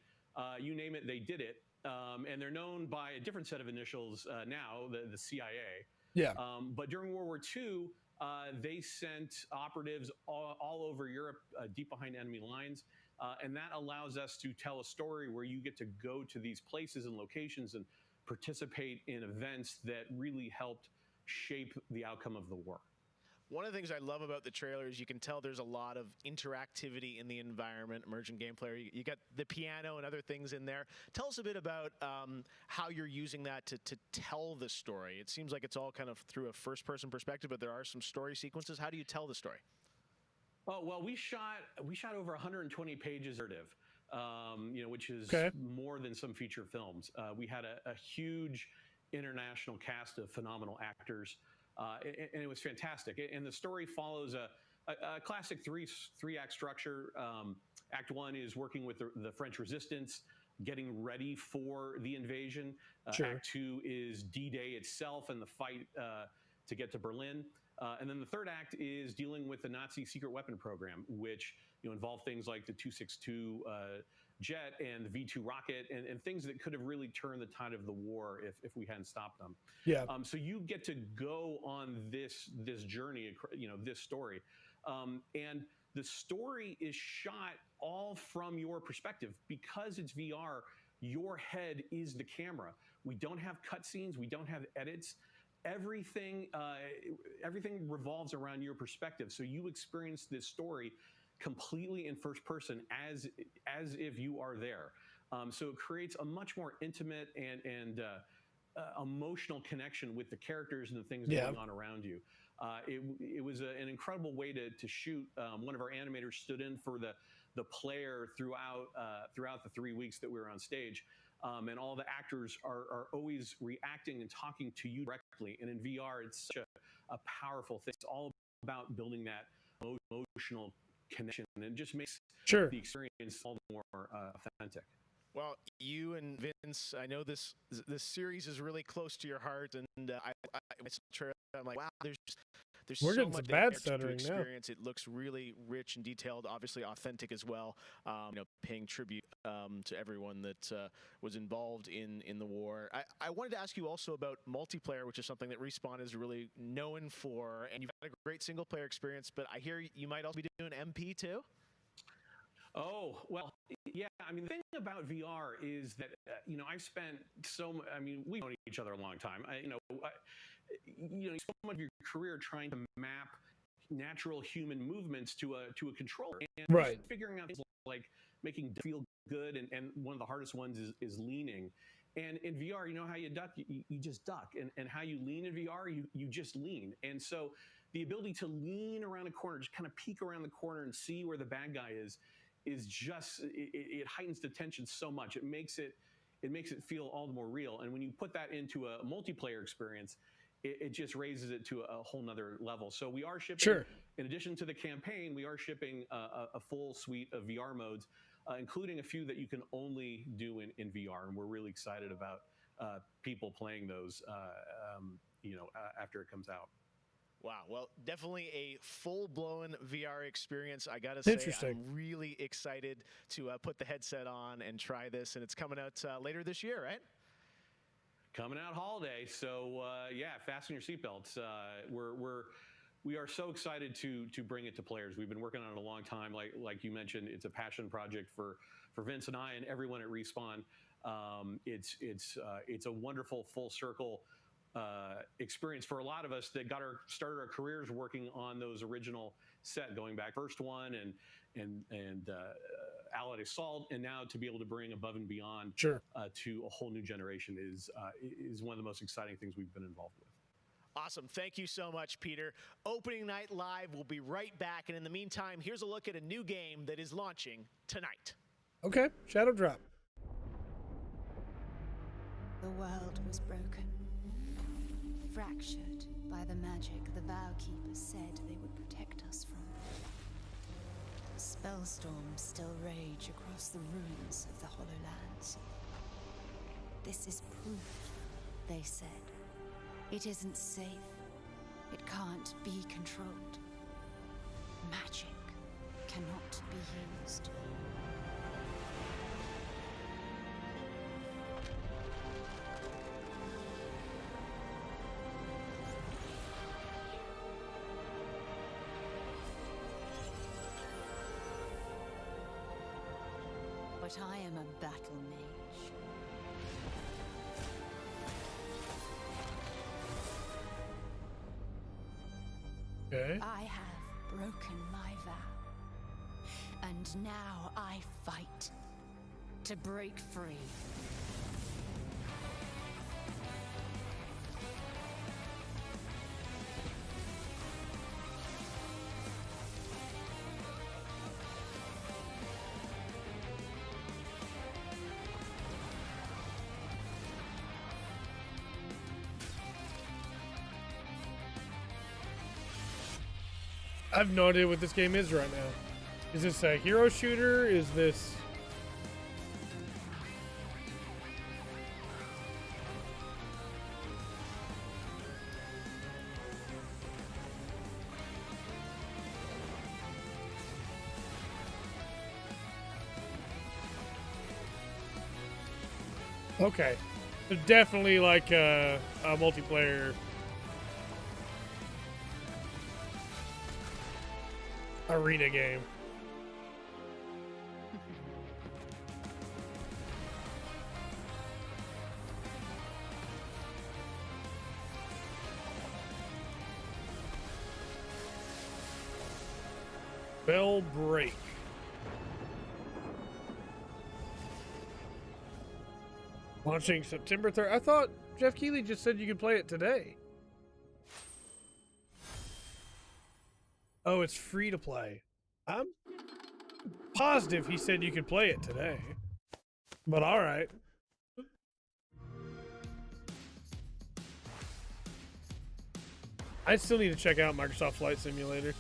You name it, they did it. And they're known by a different set of initials now, the CIA. Yeah. But during World War II, they sent operatives all over Europe, deep behind enemy lines. And that allows us to tell a story where you get to go to these places and locations and participate in events that really helped shape the outcome of the war. One of the things I love about the trailer is you can tell there's a lot of interactivity in the environment, emergent gameplay. You got the piano and other things in there. Tell us a bit about how you're using that to tell the story. It seems like it's all kind of through a first-person perspective, but there are some story sequences. How do you tell the story? Oh, well, we shot over 120 pages of narrative, which is Okay. more than some feature films. We had a huge international cast of phenomenal actors, and it was fantastic. And the story follows a classic three-act structure. Act one is working with the French resistance, getting ready for the invasion. Sure. Act two is D-Day itself and the fight to get to Berlin. And then the third act is dealing with the Nazi secret weapon program, which involved things like the 262 jet and the V2 rocket and things that could have really turned the tide of the war if we hadn't stopped them. Yeah. So you get to go on this journey, this story, and the story is shot all from your perspective because it's VR. Your head is the camera. We don't have cutscenes. We don't have edits. Everything revolves around your perspective. So you experience this story completely in first person as if you are there. So it creates a much more intimate and emotional connection with the characters and the things going on around you. It was an incredible way to shoot. One of our animators stood in for the player throughout the 3 weeks that we were on stage. And all the actors are always reacting and talking to you directly. And in VR, it's such a powerful thing. It's all about building that emotional connection, and it just makes the experience all the more authentic. Well, you and Vince, I know this series is really close to your heart, and I'm like, wow, there's We're so getting much some bad there to stuttering now. experience. It looks really rich and detailed, obviously authentic as well. Paying tribute to everyone that was involved in the war. I wanted to ask you also about multiplayer, which is something that Respawn is really known for, and you've had a great single player experience. But I hear you might also be doing MP too. Oh, well, yeah. I mean, the thing about VR is that, I've spent we've known each other a long time. So much of your career trying to map natural human movements to a controller. And figuring out things like making feel good. And one of the hardest ones is leaning. And in VR, you know how you duck? You just duck. And how you lean in VR, you just lean. And so the ability to lean around a corner, just kind of peek around the corner and see where the bad guy is just, it heightens the tension so much. It makes it feel all the more real. And when you put that into a multiplayer experience, it just raises it to a whole nother level. So we are shipping, in addition to the campaign, we are shipping a full suite of VR modes, including a few that you can only do in VR. And we're really excited about people playing those, after it comes out. Wow. Well, definitely a full-blown VR experience. I got to say, I'm really excited to put the headset on and try this. And it's coming out later this year, right? Coming out holiday. So, fasten your seatbelts. We are so excited to bring it to players. We've been working on it a long time. Like you mentioned, it's a passion project for Vince and I and everyone at Respawn. It's a wonderful full circle experience for a lot of us that started our careers working on those original set, going back first one and Allied Assault, and now to be able to bring Above and Beyond to a whole new generation is one of the most exciting things we've been involved with. Awesome. Thank you so much, Peter. Opening Night Live will be right back. And in the meantime, here's a look at a new game that is launching tonight. Okay, Shadow Drop. The world was broken, fractured by the magic the Vow Keepers said they would protect us from. Spellstorms still rage across the ruins of the Hollowlands. This is proof, they said. It isn't safe. It can't be controlled. Magic cannot be used. But I am a battle mage. Okay. I have broken my vow. And now I fight to break free. I have no idea what this game is right now. Is this a hero shooter? Is this... Okay. So definitely like a multiplayer arena game. Bell break. Launching September 3rd. I thought Jeff Keighley just said you could play it today. Oh, it's free to play. I'm positive he said you could play it today. But all right. I still need to check out Microsoft Flight Simulator.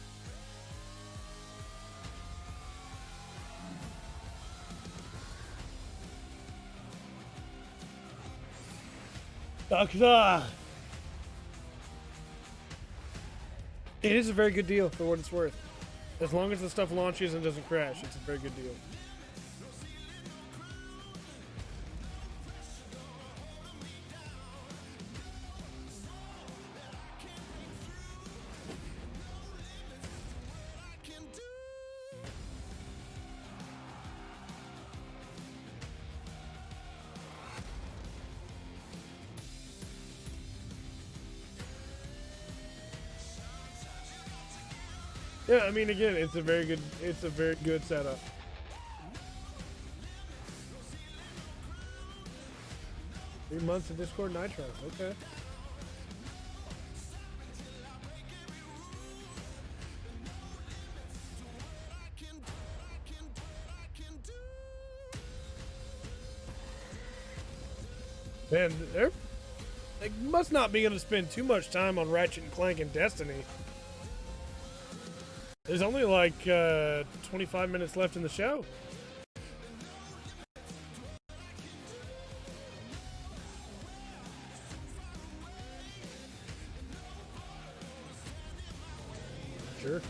It is a very good deal for what it's worth. As long as the stuff launches and doesn't crash, it's a very good deal. Yeah, I mean, again, it's a very good setup. Three months of Discord Nitro, okay. Man, they must not be able to spend too much time on Ratchet and Clank and Destiny. There's only like 25 minutes left in the show. Sure.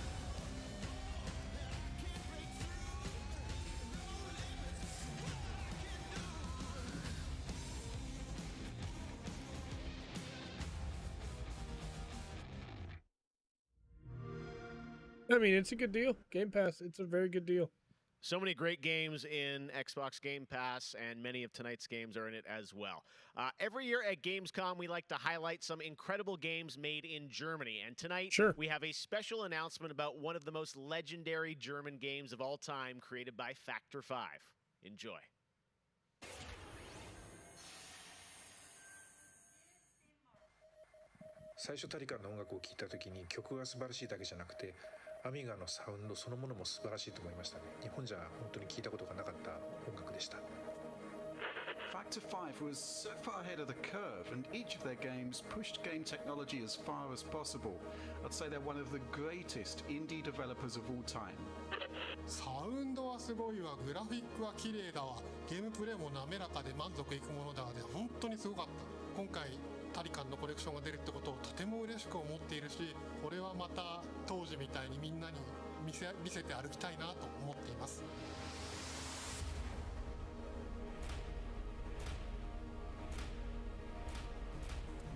I mean, it's a good deal. Game Pass, it's a very good deal. So many great games in Xbox Game Pass, and many of tonight's games are in it as well. Every year at Gamescom, we like to highlight some incredible games made in Germany. And tonight, we have a special announcement about one of the most legendary German games of all time, created by Factor 5. Enjoy. Factor 5 was so far ahead of the curve, and each of their games pushed game technology as far as possible. I'd say they're one of the greatest indie developers of all time. サウンドはすごいわ、グラフィックは綺麗だわ、ゲームプレイも滑らかで満足いくものだわで、本当にすごかった。今回タリカンのコレクションが出るってことをとても嬉しく思っているし、これはまた当時みたいにみんなに見せて歩きたいなと思っています。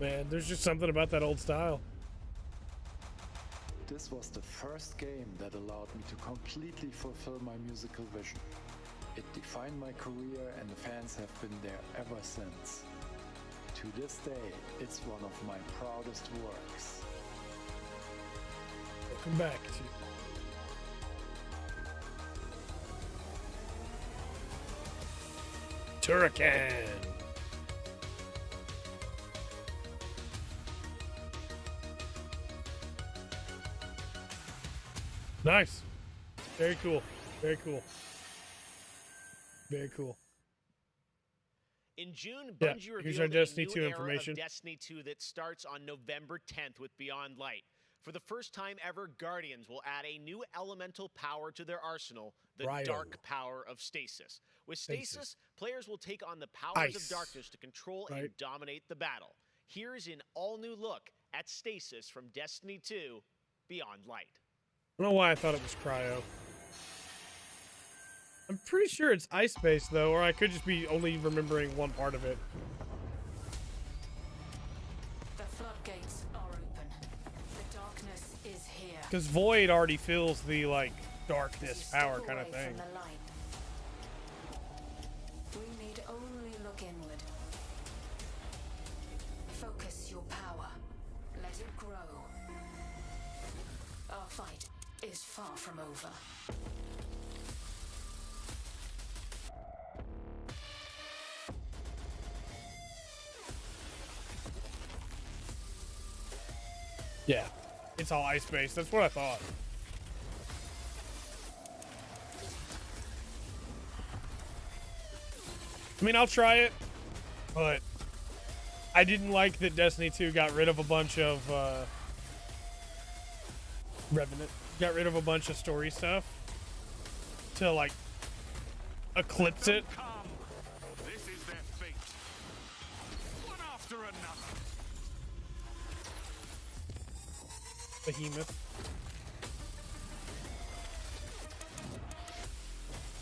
Man, there's just something about that old style. This was the first game that allowed me to completely fulfill my musical vision. It defined my career, and the fans have been there ever since. To this day, it's one of my proudest works. Welcome back to Turrican. Nice. Very cool. Very cool. Very cool. In June, Bungie revealed a Destiny new 2 era information. of Destiny 2 that starts on November 10th with Beyond Light. For the first time ever, Guardians will add a new elemental power to their arsenal, the dark power of Stasis. With Stasis, players will take on the powers of darkness to control and dominate the battle. Here's an all-new look at Stasis from Destiny 2 Beyond Light. I don't know why I thought it was Cryo. I'm pretty sure it's ice-based, though, or I could just be only remembering one part of it. The floodgates are open. The darkness is here. Because Void already feels the, like, darkness power kind of thing. From the light. We need only look inward. Focus your power. Let it grow. Our fight is far from over. Yeah, it's all ice-based. That's what I thought. I mean, I'll try it, but I didn't like that Destiny 2 got rid of a bunch of Revenant. Got rid of a bunch of story stuff to, like, eclipse it. This is their fate. One after another. Behemoth.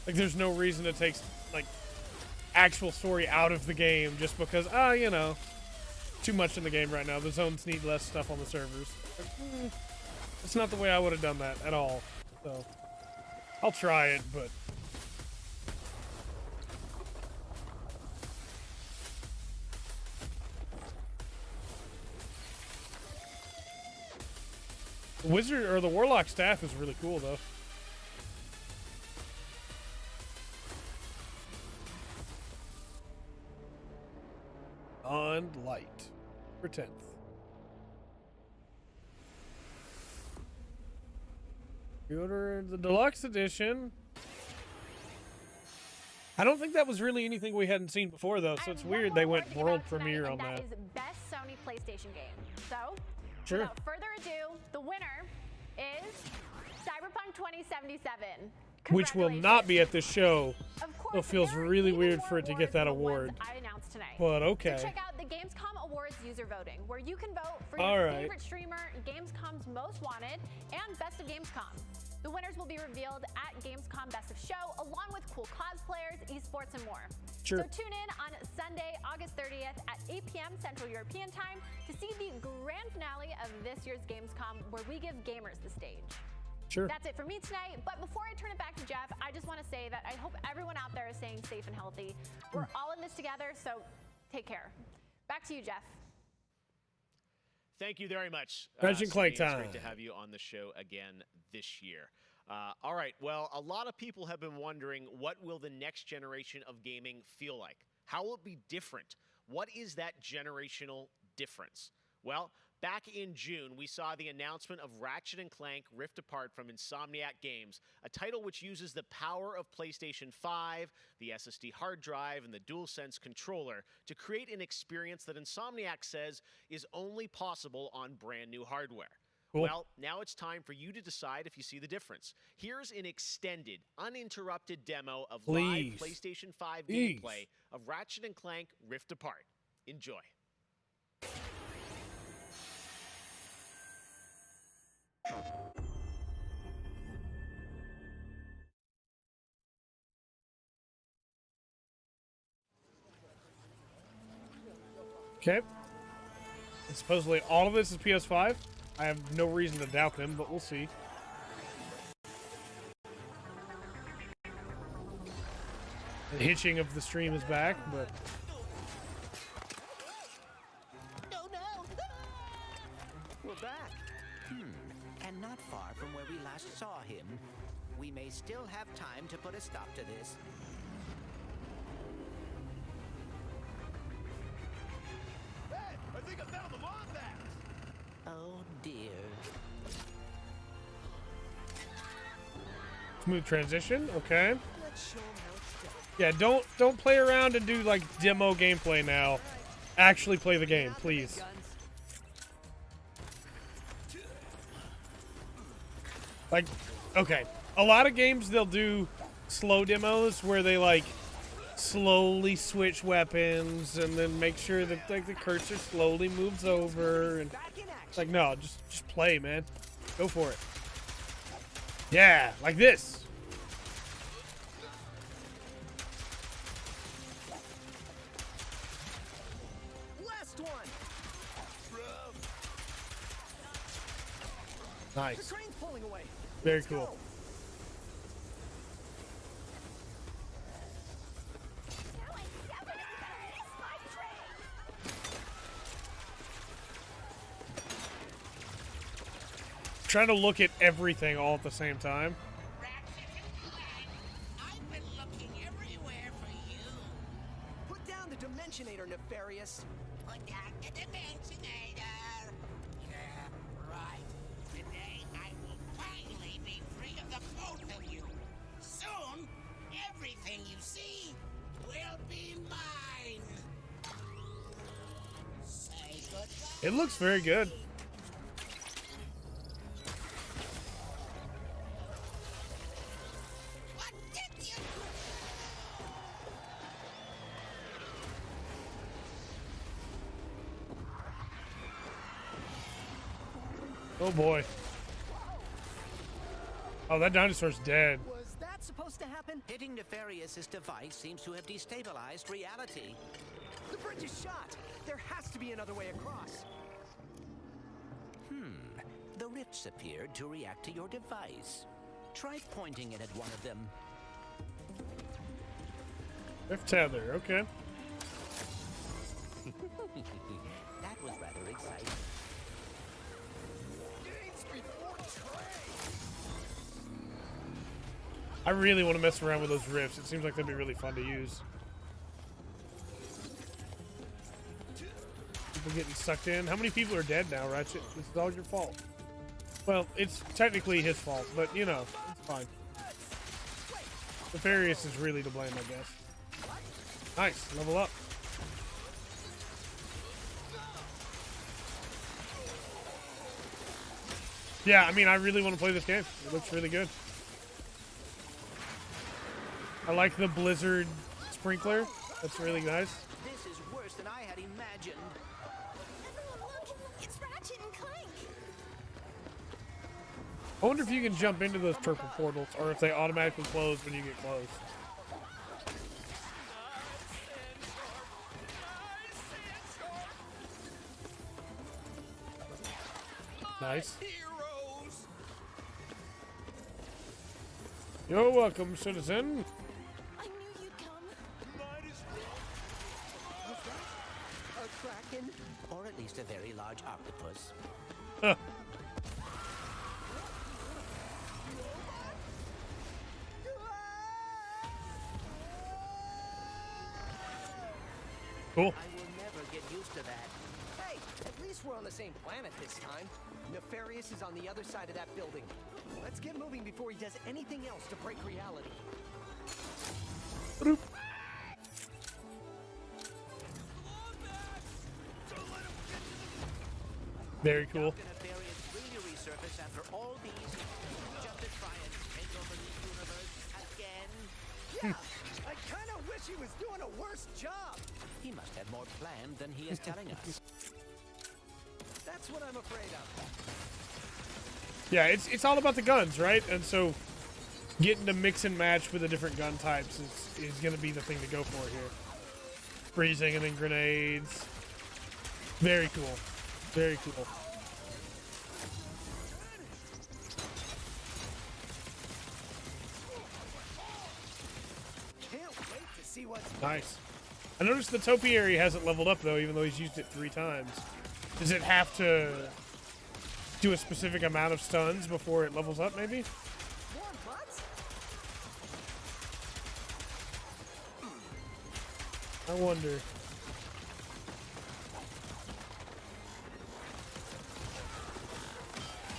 Like, there's no reason to take, like, actual story out of the game just because, you know, too much in the game right now. The zones need less stuff on the servers. It's not the way I would have done that at all. So, I'll try it, but... The Wizard, or the Warlock staff is really cool, though. On light for 10th. Pre-order the deluxe edition. I don't think that was really anything we hadn't seen before, though, so it's weird they went world premiere on that. That is best Sony PlayStation game. So, sure. Without further ado, the winner is Cyberpunk 2077. Which will not be at this show. So it feels really weird for it to get that award. I announced tonight. But okay. So check out the Gamescom Awards user voting, where you can vote for your favorite streamer, Gamescom's Most Wanted, and Best of Gamescom. The winners will be revealed at Gamescom Best of Show, along with cool cosplayers, esports, and more. Sure. So tune in on Sunday, August 30th at 8 p.m. Central European Time to see the grand finale of this year's Gamescom, where we give gamers the stage. Sure. That's it for me tonight. But before I turn it back to Jeff, I just want to say that I hope everyone out there is staying safe and healthy. We're all in this together, so take care. Back to you, Jeff. Thank you very much. Ratchet and Clank Sydney. time. It's great to have you on the show again this year. All right. Well, a lot of people have been wondering, what will the next generation of gaming feel like? How will it be different? What is that generational difference? Well, back in June, we saw the announcement of Ratchet & Clank Rift Apart from Insomniac Games, a title which uses the power of PlayStation 5, the SSD hard drive, and the DualSense controller to create an experience that Insomniac says is only possible on brand new hardware. Cool. Well, now it's time for you to decide if you see the difference. Here's an extended, uninterrupted demo of live PlayStation 5 gameplay of Ratchet & Clank Rift Apart. Enjoy. Okay. And supposedly all of this is PS5. I have no reason to doubt them, but we'll see. The hitching of the stream is back, but... We're back. And not far from where we last saw him. We may still have time to put a stop to this. Hey, I think I found the bomb back. Oh dear. Smooth transition, okay. Yeah, don't play around and do like demo gameplay now. Actually play the game, please. Like, okay, a lot of games they'll do slow demos where they like slowly switch weapons and then make sure that like the cursor slowly moves over, and it's like, no, just play, man. Go for it. Yeah, like this. Nice. The train's pulling away. Very Let's cool. go. Trying to look at everything all at the same time. I've been looking everywhere for you. Put down the Dimensionator, Nefarious. Put down the Dimensionator. Yeah, right. Today I will finally be free of the both of you. Soon, everything you see will be mine. Say goodbye. It looks very good. Oh boy. Oh, that dinosaur's dead. Was that supposed to happen? Hitting Nefarious's device seems to have destabilized reality. The bridge is shot. There has to be another way across. The rifts appeared to react to your device. Try pointing it at one of them. Rift tether, okay. That was rather exciting. I really want to mess around with those rifts. It seems like they'd be really fun to use. People getting sucked in. How many people are dead now, Ratchet? This is all your fault. Well, it's technically his fault, but you know, it's fine. Nefarious is really to blame, I guess. Nice, level up. Yeah, I mean, I really want to play this game. It looks really good. I like the blizzard sprinkler. That's really nice. This is worse than I had imagined. Everyone look! It's Ratchet and Clank! I wonder if you can jump into those purple portals, or if they automatically close when you get close. Nice. You're welcome, citizen. I knew you'd come. A kraken? Or at least a very large octopus. Huh. Cool. I will never get used to that. Hey, at least we're on the same planet this time. Nefarious is on the other side of that building. Let's get moving before he does anything else to break reality. Very cool. Nefarious really resurface after all these just to try and take over the universe again? Yeah, I kind of wish he was doing a worse job. He must have more planned than he is telling us. That's what I'm afraid of. Yeah, it's all about the guns, right? And so getting to mix and match with the different gun types is going to be the thing to go for here. Freezing and then grenades. Very cool. Very cool. Can't wait to see what's Nice. I noticed the topiary hasn't leveled up, though, even though he's used it 3 times. Does it have to do a specific amount of stuns before it levels up, maybe? more butts. I wonder.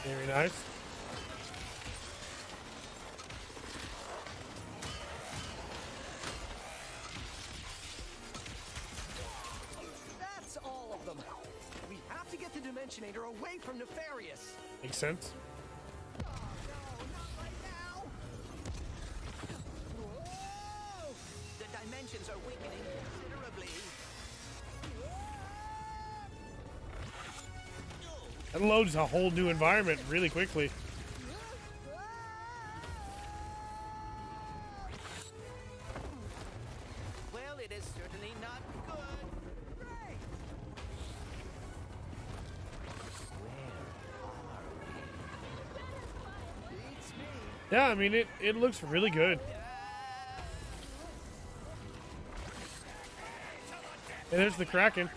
Very nice. That's all of them. We have to get the Dimensionator away from Nefarious. Makes sense. Oh, no, not right now. Whoa! The dimensions are weakening considerably. That loads a whole new environment really quickly. Well, it is certainly not good. Right. Where are we? Yeah, I mean, it looks really good. And there's the Kraken.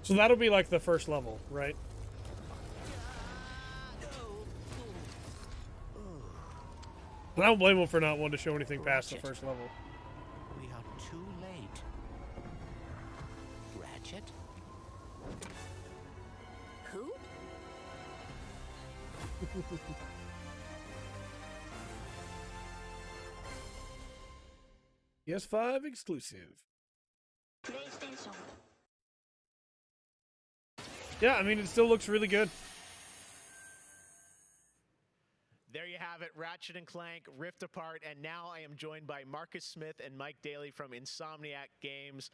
So that'll be like the first level, right? And I don't blame them for not wanting to show anything past the first level. We are too late. Ratchet? Who? PS5 exclusive. PlayStation. Yeah, I mean, it still looks really good. There you have it, Ratchet & Clank Rift Apart, and now I am joined by Marcus Smith and Mike Daly from Insomniac Games.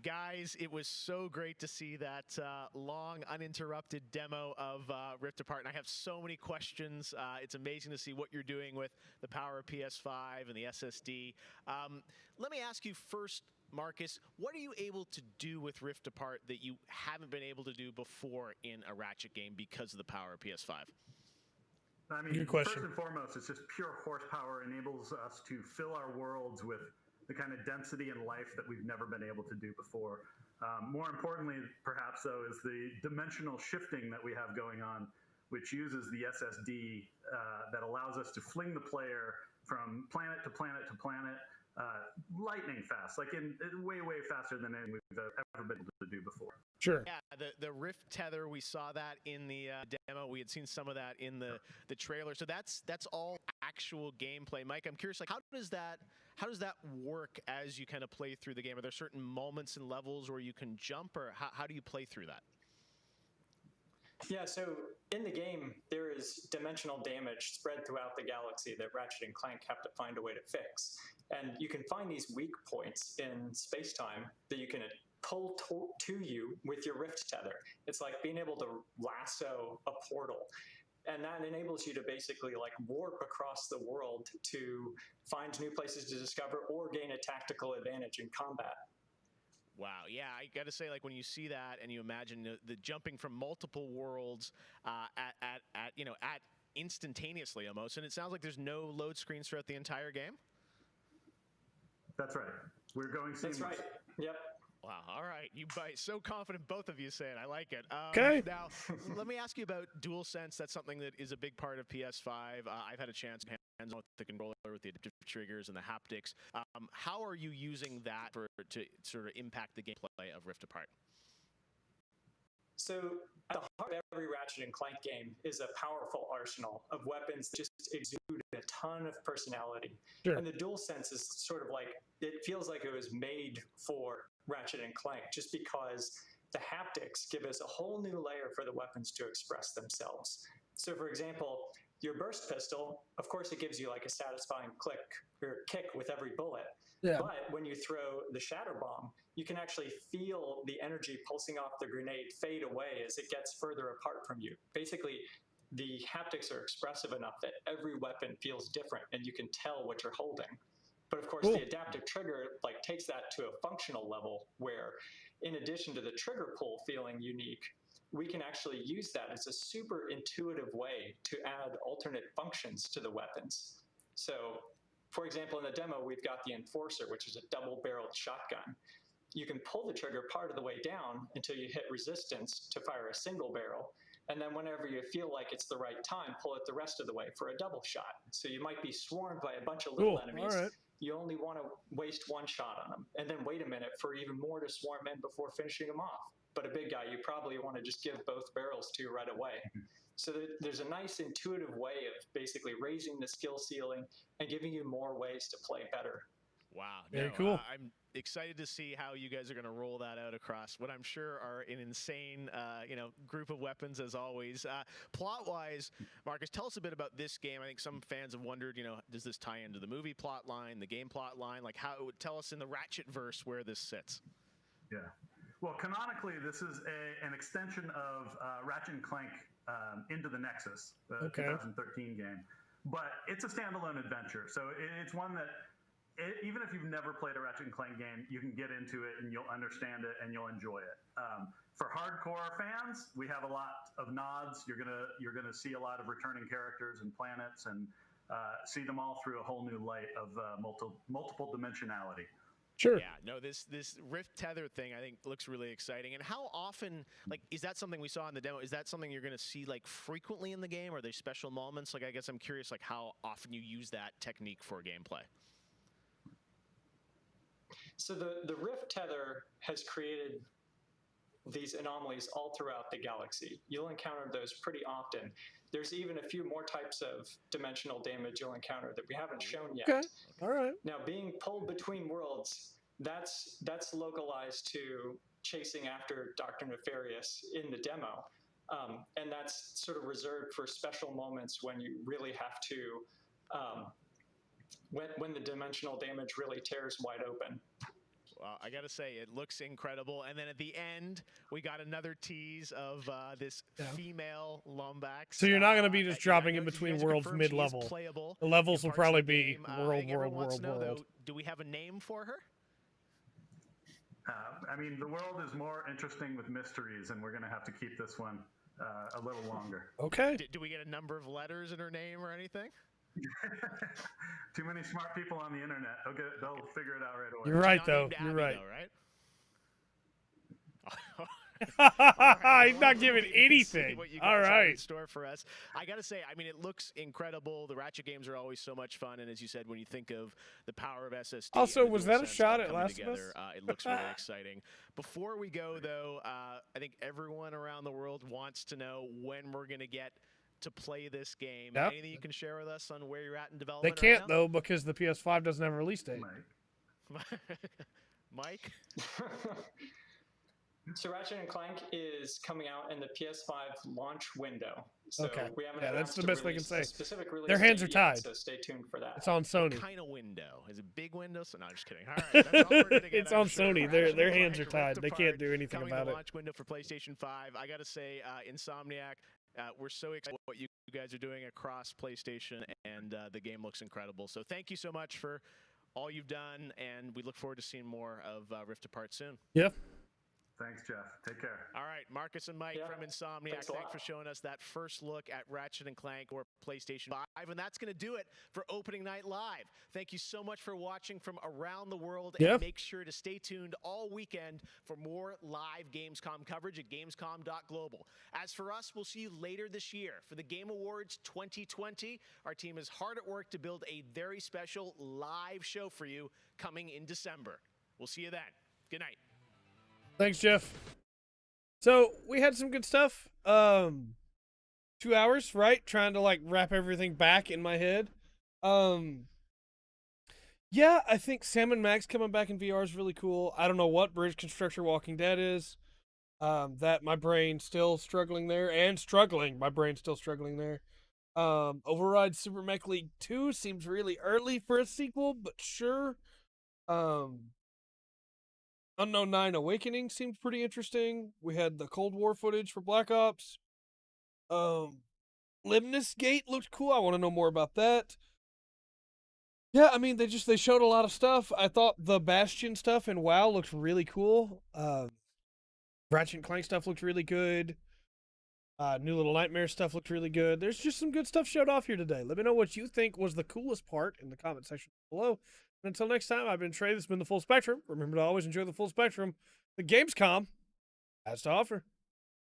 Guys, it was so great to see that long, uninterrupted demo of Rift Apart, and I have so many questions. It's amazing to see what you're doing with the power of PS5 and the SSD. Let me ask you first, Marcus, what are you able to do with Rift Apart that you haven't been able to do before in a Ratchet game because of the power of PS5? I mean, first and foremost, it's just pure horsepower, enables us to fill our worlds with the kind of density and life that we've never been able to do before. More importantly, perhaps, though, is the dimensional shifting that we have going on, which uses the SSD that allows us to fling the player from planet to planet to planet, lightning fast, like in way, way faster than anything we've ever been able to do before. Sure. Yeah, the Rift tether, we saw that in the demo. We had seen some of that in the trailer. So that's all actual gameplay. Mike, I'm curious, like how does that work as you kind of play through the game? Are there certain moments and levels where you can jump, or how do you play through that? Yeah, so in the game, there is dimensional damage spread throughout the galaxy that Ratchet and Clank have to find a way to fix. And you can find these weak points in space-time that you can pull to you with your Rift tether. It's like being able to lasso a portal. And that enables you to basically like warp across the world to find new places to discover or gain a tactical advantage in combat. Wow, yeah, I got to say, like when you see that and you imagine the jumping from multiple worlds at instantaneously almost, and it sounds like there's no load screens throughout the entire game. That's right. We're going seamless. That's right. Yep. Wow. All right. You bite. So confident, both of you say it. I like it. Okay. Now, let me ask you about DualSense. That's something that is a big part of PS5. I've had a chance to hands on with the controller, with the adaptive triggers and the haptics. How are you using that to sort of impact the gameplay of Rift Apart? So at the heart of every Ratchet and Clank game is a powerful arsenal of weapons that just exude a ton of personality. Sure. And the DualSense is sort of like, it feels like it was made for Ratchet and Clank just because the haptics give us a whole new layer for the weapons to express themselves. So for example, your burst pistol, of course it gives you like a satisfying click or kick with every bullet. Yeah. But when you throw the shatter bomb, you can actually feel the energy pulsing off the grenade fade away as it gets further apart from you. Basically, the haptics are expressive enough that every weapon feels different and you can tell what you're holding. But of course, the adaptive trigger like takes that to a functional level where, in addition to the trigger pull feeling unique, we can actually use that as a super intuitive way to add alternate functions to the weapons. So, for example, in the demo, we've got the Enforcer, which is a double-barreled shotgun. You can pull the trigger part of the way down until you hit resistance to fire a single barrel. And then whenever you feel like it's the right time, pull it the rest of the way for a double shot. So you might be swarmed by a bunch of little enemies. All right. You only want to waste one shot on them, and then wait a minute for even more to swarm in before finishing them off. But a big guy, you probably want to just give both barrels to right away. So there's a nice intuitive way of basically raising the skill ceiling and giving you more ways to play better. Wow. Very cool. I'm excited to see how you guys are going to roll that out across what I'm sure are an insane, group of weapons as always. Plot-wise, Marcus, tell us a bit about this game. I think some fans have wondered, does this tie into the movie plot line, the game plot line? Like, tell us in the Ratchet-verse where this sits. Yeah. Well, canonically, this is an extension of Ratchet & Clank Into the Nexus, the 2013 game. But it's a standalone adventure, so it's one that even if you've never played a Ratchet and Clank game, you can get into it and you'll understand it and you'll enjoy it. For hardcore fans, we have a lot of nods. You're gonna see a lot of returning characters and planets and see them all through a whole new light of multiple dimensionality. Sure. Yeah, no, this Rift Tether thing I think looks really exciting. And how often, like, is that something we saw in the demo? Is that something you're going to see like frequently in the game? Are there special moments? Like, I guess I'm curious, like, how often you use that technique for gameplay. So the Rift Tether has created these anomalies all throughout the galaxy. You'll encounter those pretty often. There's even a few more types of dimensional damage you'll encounter that we haven't shown yet. Okay. All right. Now, being pulled between worlds, that's localized to chasing after Dr. Nefarious in the demo. And that's sort of reserved for special moments when you really have to, when the dimensional damage really tears wide open. Well, I got to say, it looks incredible. And then at the end, we got another tease of this female Lombax. So you're not going to be just dropping in between worlds mid-level. The levels will probably be world. Do we have a name for her? I mean, the world is more interesting with mysteries, and we're going to have to keep this one a little longer. Okay. Do we get a number of letters in her name or anything? Too many smart people on the internet. They'll figure it out right away. You're right, though. You're right. Right? He's not giving anything. All right. In store for us. I gotta say, I mean, it looks incredible. The Ratchet games are always so much fun, and as you said, when you think of the power of SSD. Also, was that a shot at Last of Us? It looks really exciting. Before we go, though, I think everyone around the world wants to know when we're gonna get to play this game. Yep. Anything you can share with us on where you're at in development? They can't, right now? though, because the PS5 doesn't have a release date. Mike? So Ratchet & Clank is coming out in the PS5 launch window. So Okay. we haven't That's the announced a best they can release- say. a specific release Their hands are date yet, tied. so stay tuned for that. It's on Sony. What kind of window? Is it big window? So, no, I'm just kidding. All right, that's all we're gonna get, It's I'm on sure. Sony. Ratchet Their and hands are Clank tied. Rift They can't Apart do anything coming about to it. launch window for PlayStation 5. I gotta say, Insomniac, we're so excited what you guys are doing across PlayStation, and the game looks incredible. So thank you so much for all you've done, and we look forward to seeing more of Rift Apart soon. Yeah. Thanks, Jeff. Take care. All right, Marcus and Mike from Insomniac, thanks for showing us that first look at Ratchet & Clank or PlayStation 5. And that's going to do it for Opening Night Live. Thank you so much for watching from around the world. And make sure to stay tuned all weekend for more live Gamescom coverage at Gamescom.global. As for us, we'll see you later this year for the Game Awards 2020. Our team is hard at work to build a very special live show for you coming in December. We'll see you then. Good night. Thanks, Jeff. So we had some good stuff. 2 hours, right? Trying to like wrap everything back in my head. Yeah, I think Sam and Max coming back in VR is really cool. I don't know what Bridge Constructor Walking Dead is. That my brain's still struggling there and struggling. My brain's still struggling there. Override Super Mech League 2 seems really early for a sequel, but sure. Unknown 9 Awakening seemed pretty interesting. We had the Cold War footage for Black Ops. Limnus Gate looked cool. I want to know more about that. Yeah, I mean, they showed a lot of stuff. I thought the Bastion stuff in WoW looked really cool. Ratchet & Clank stuff looked really good. New Little Nightmare stuff looked really good. There's just some good stuff showed off here today. Let me know what you think was the coolest part in the comment section below. And until next time, I've been Trey. This has been The Full Spectrum. Remember to always enjoy the full spectrum. The Gamescom has to offer.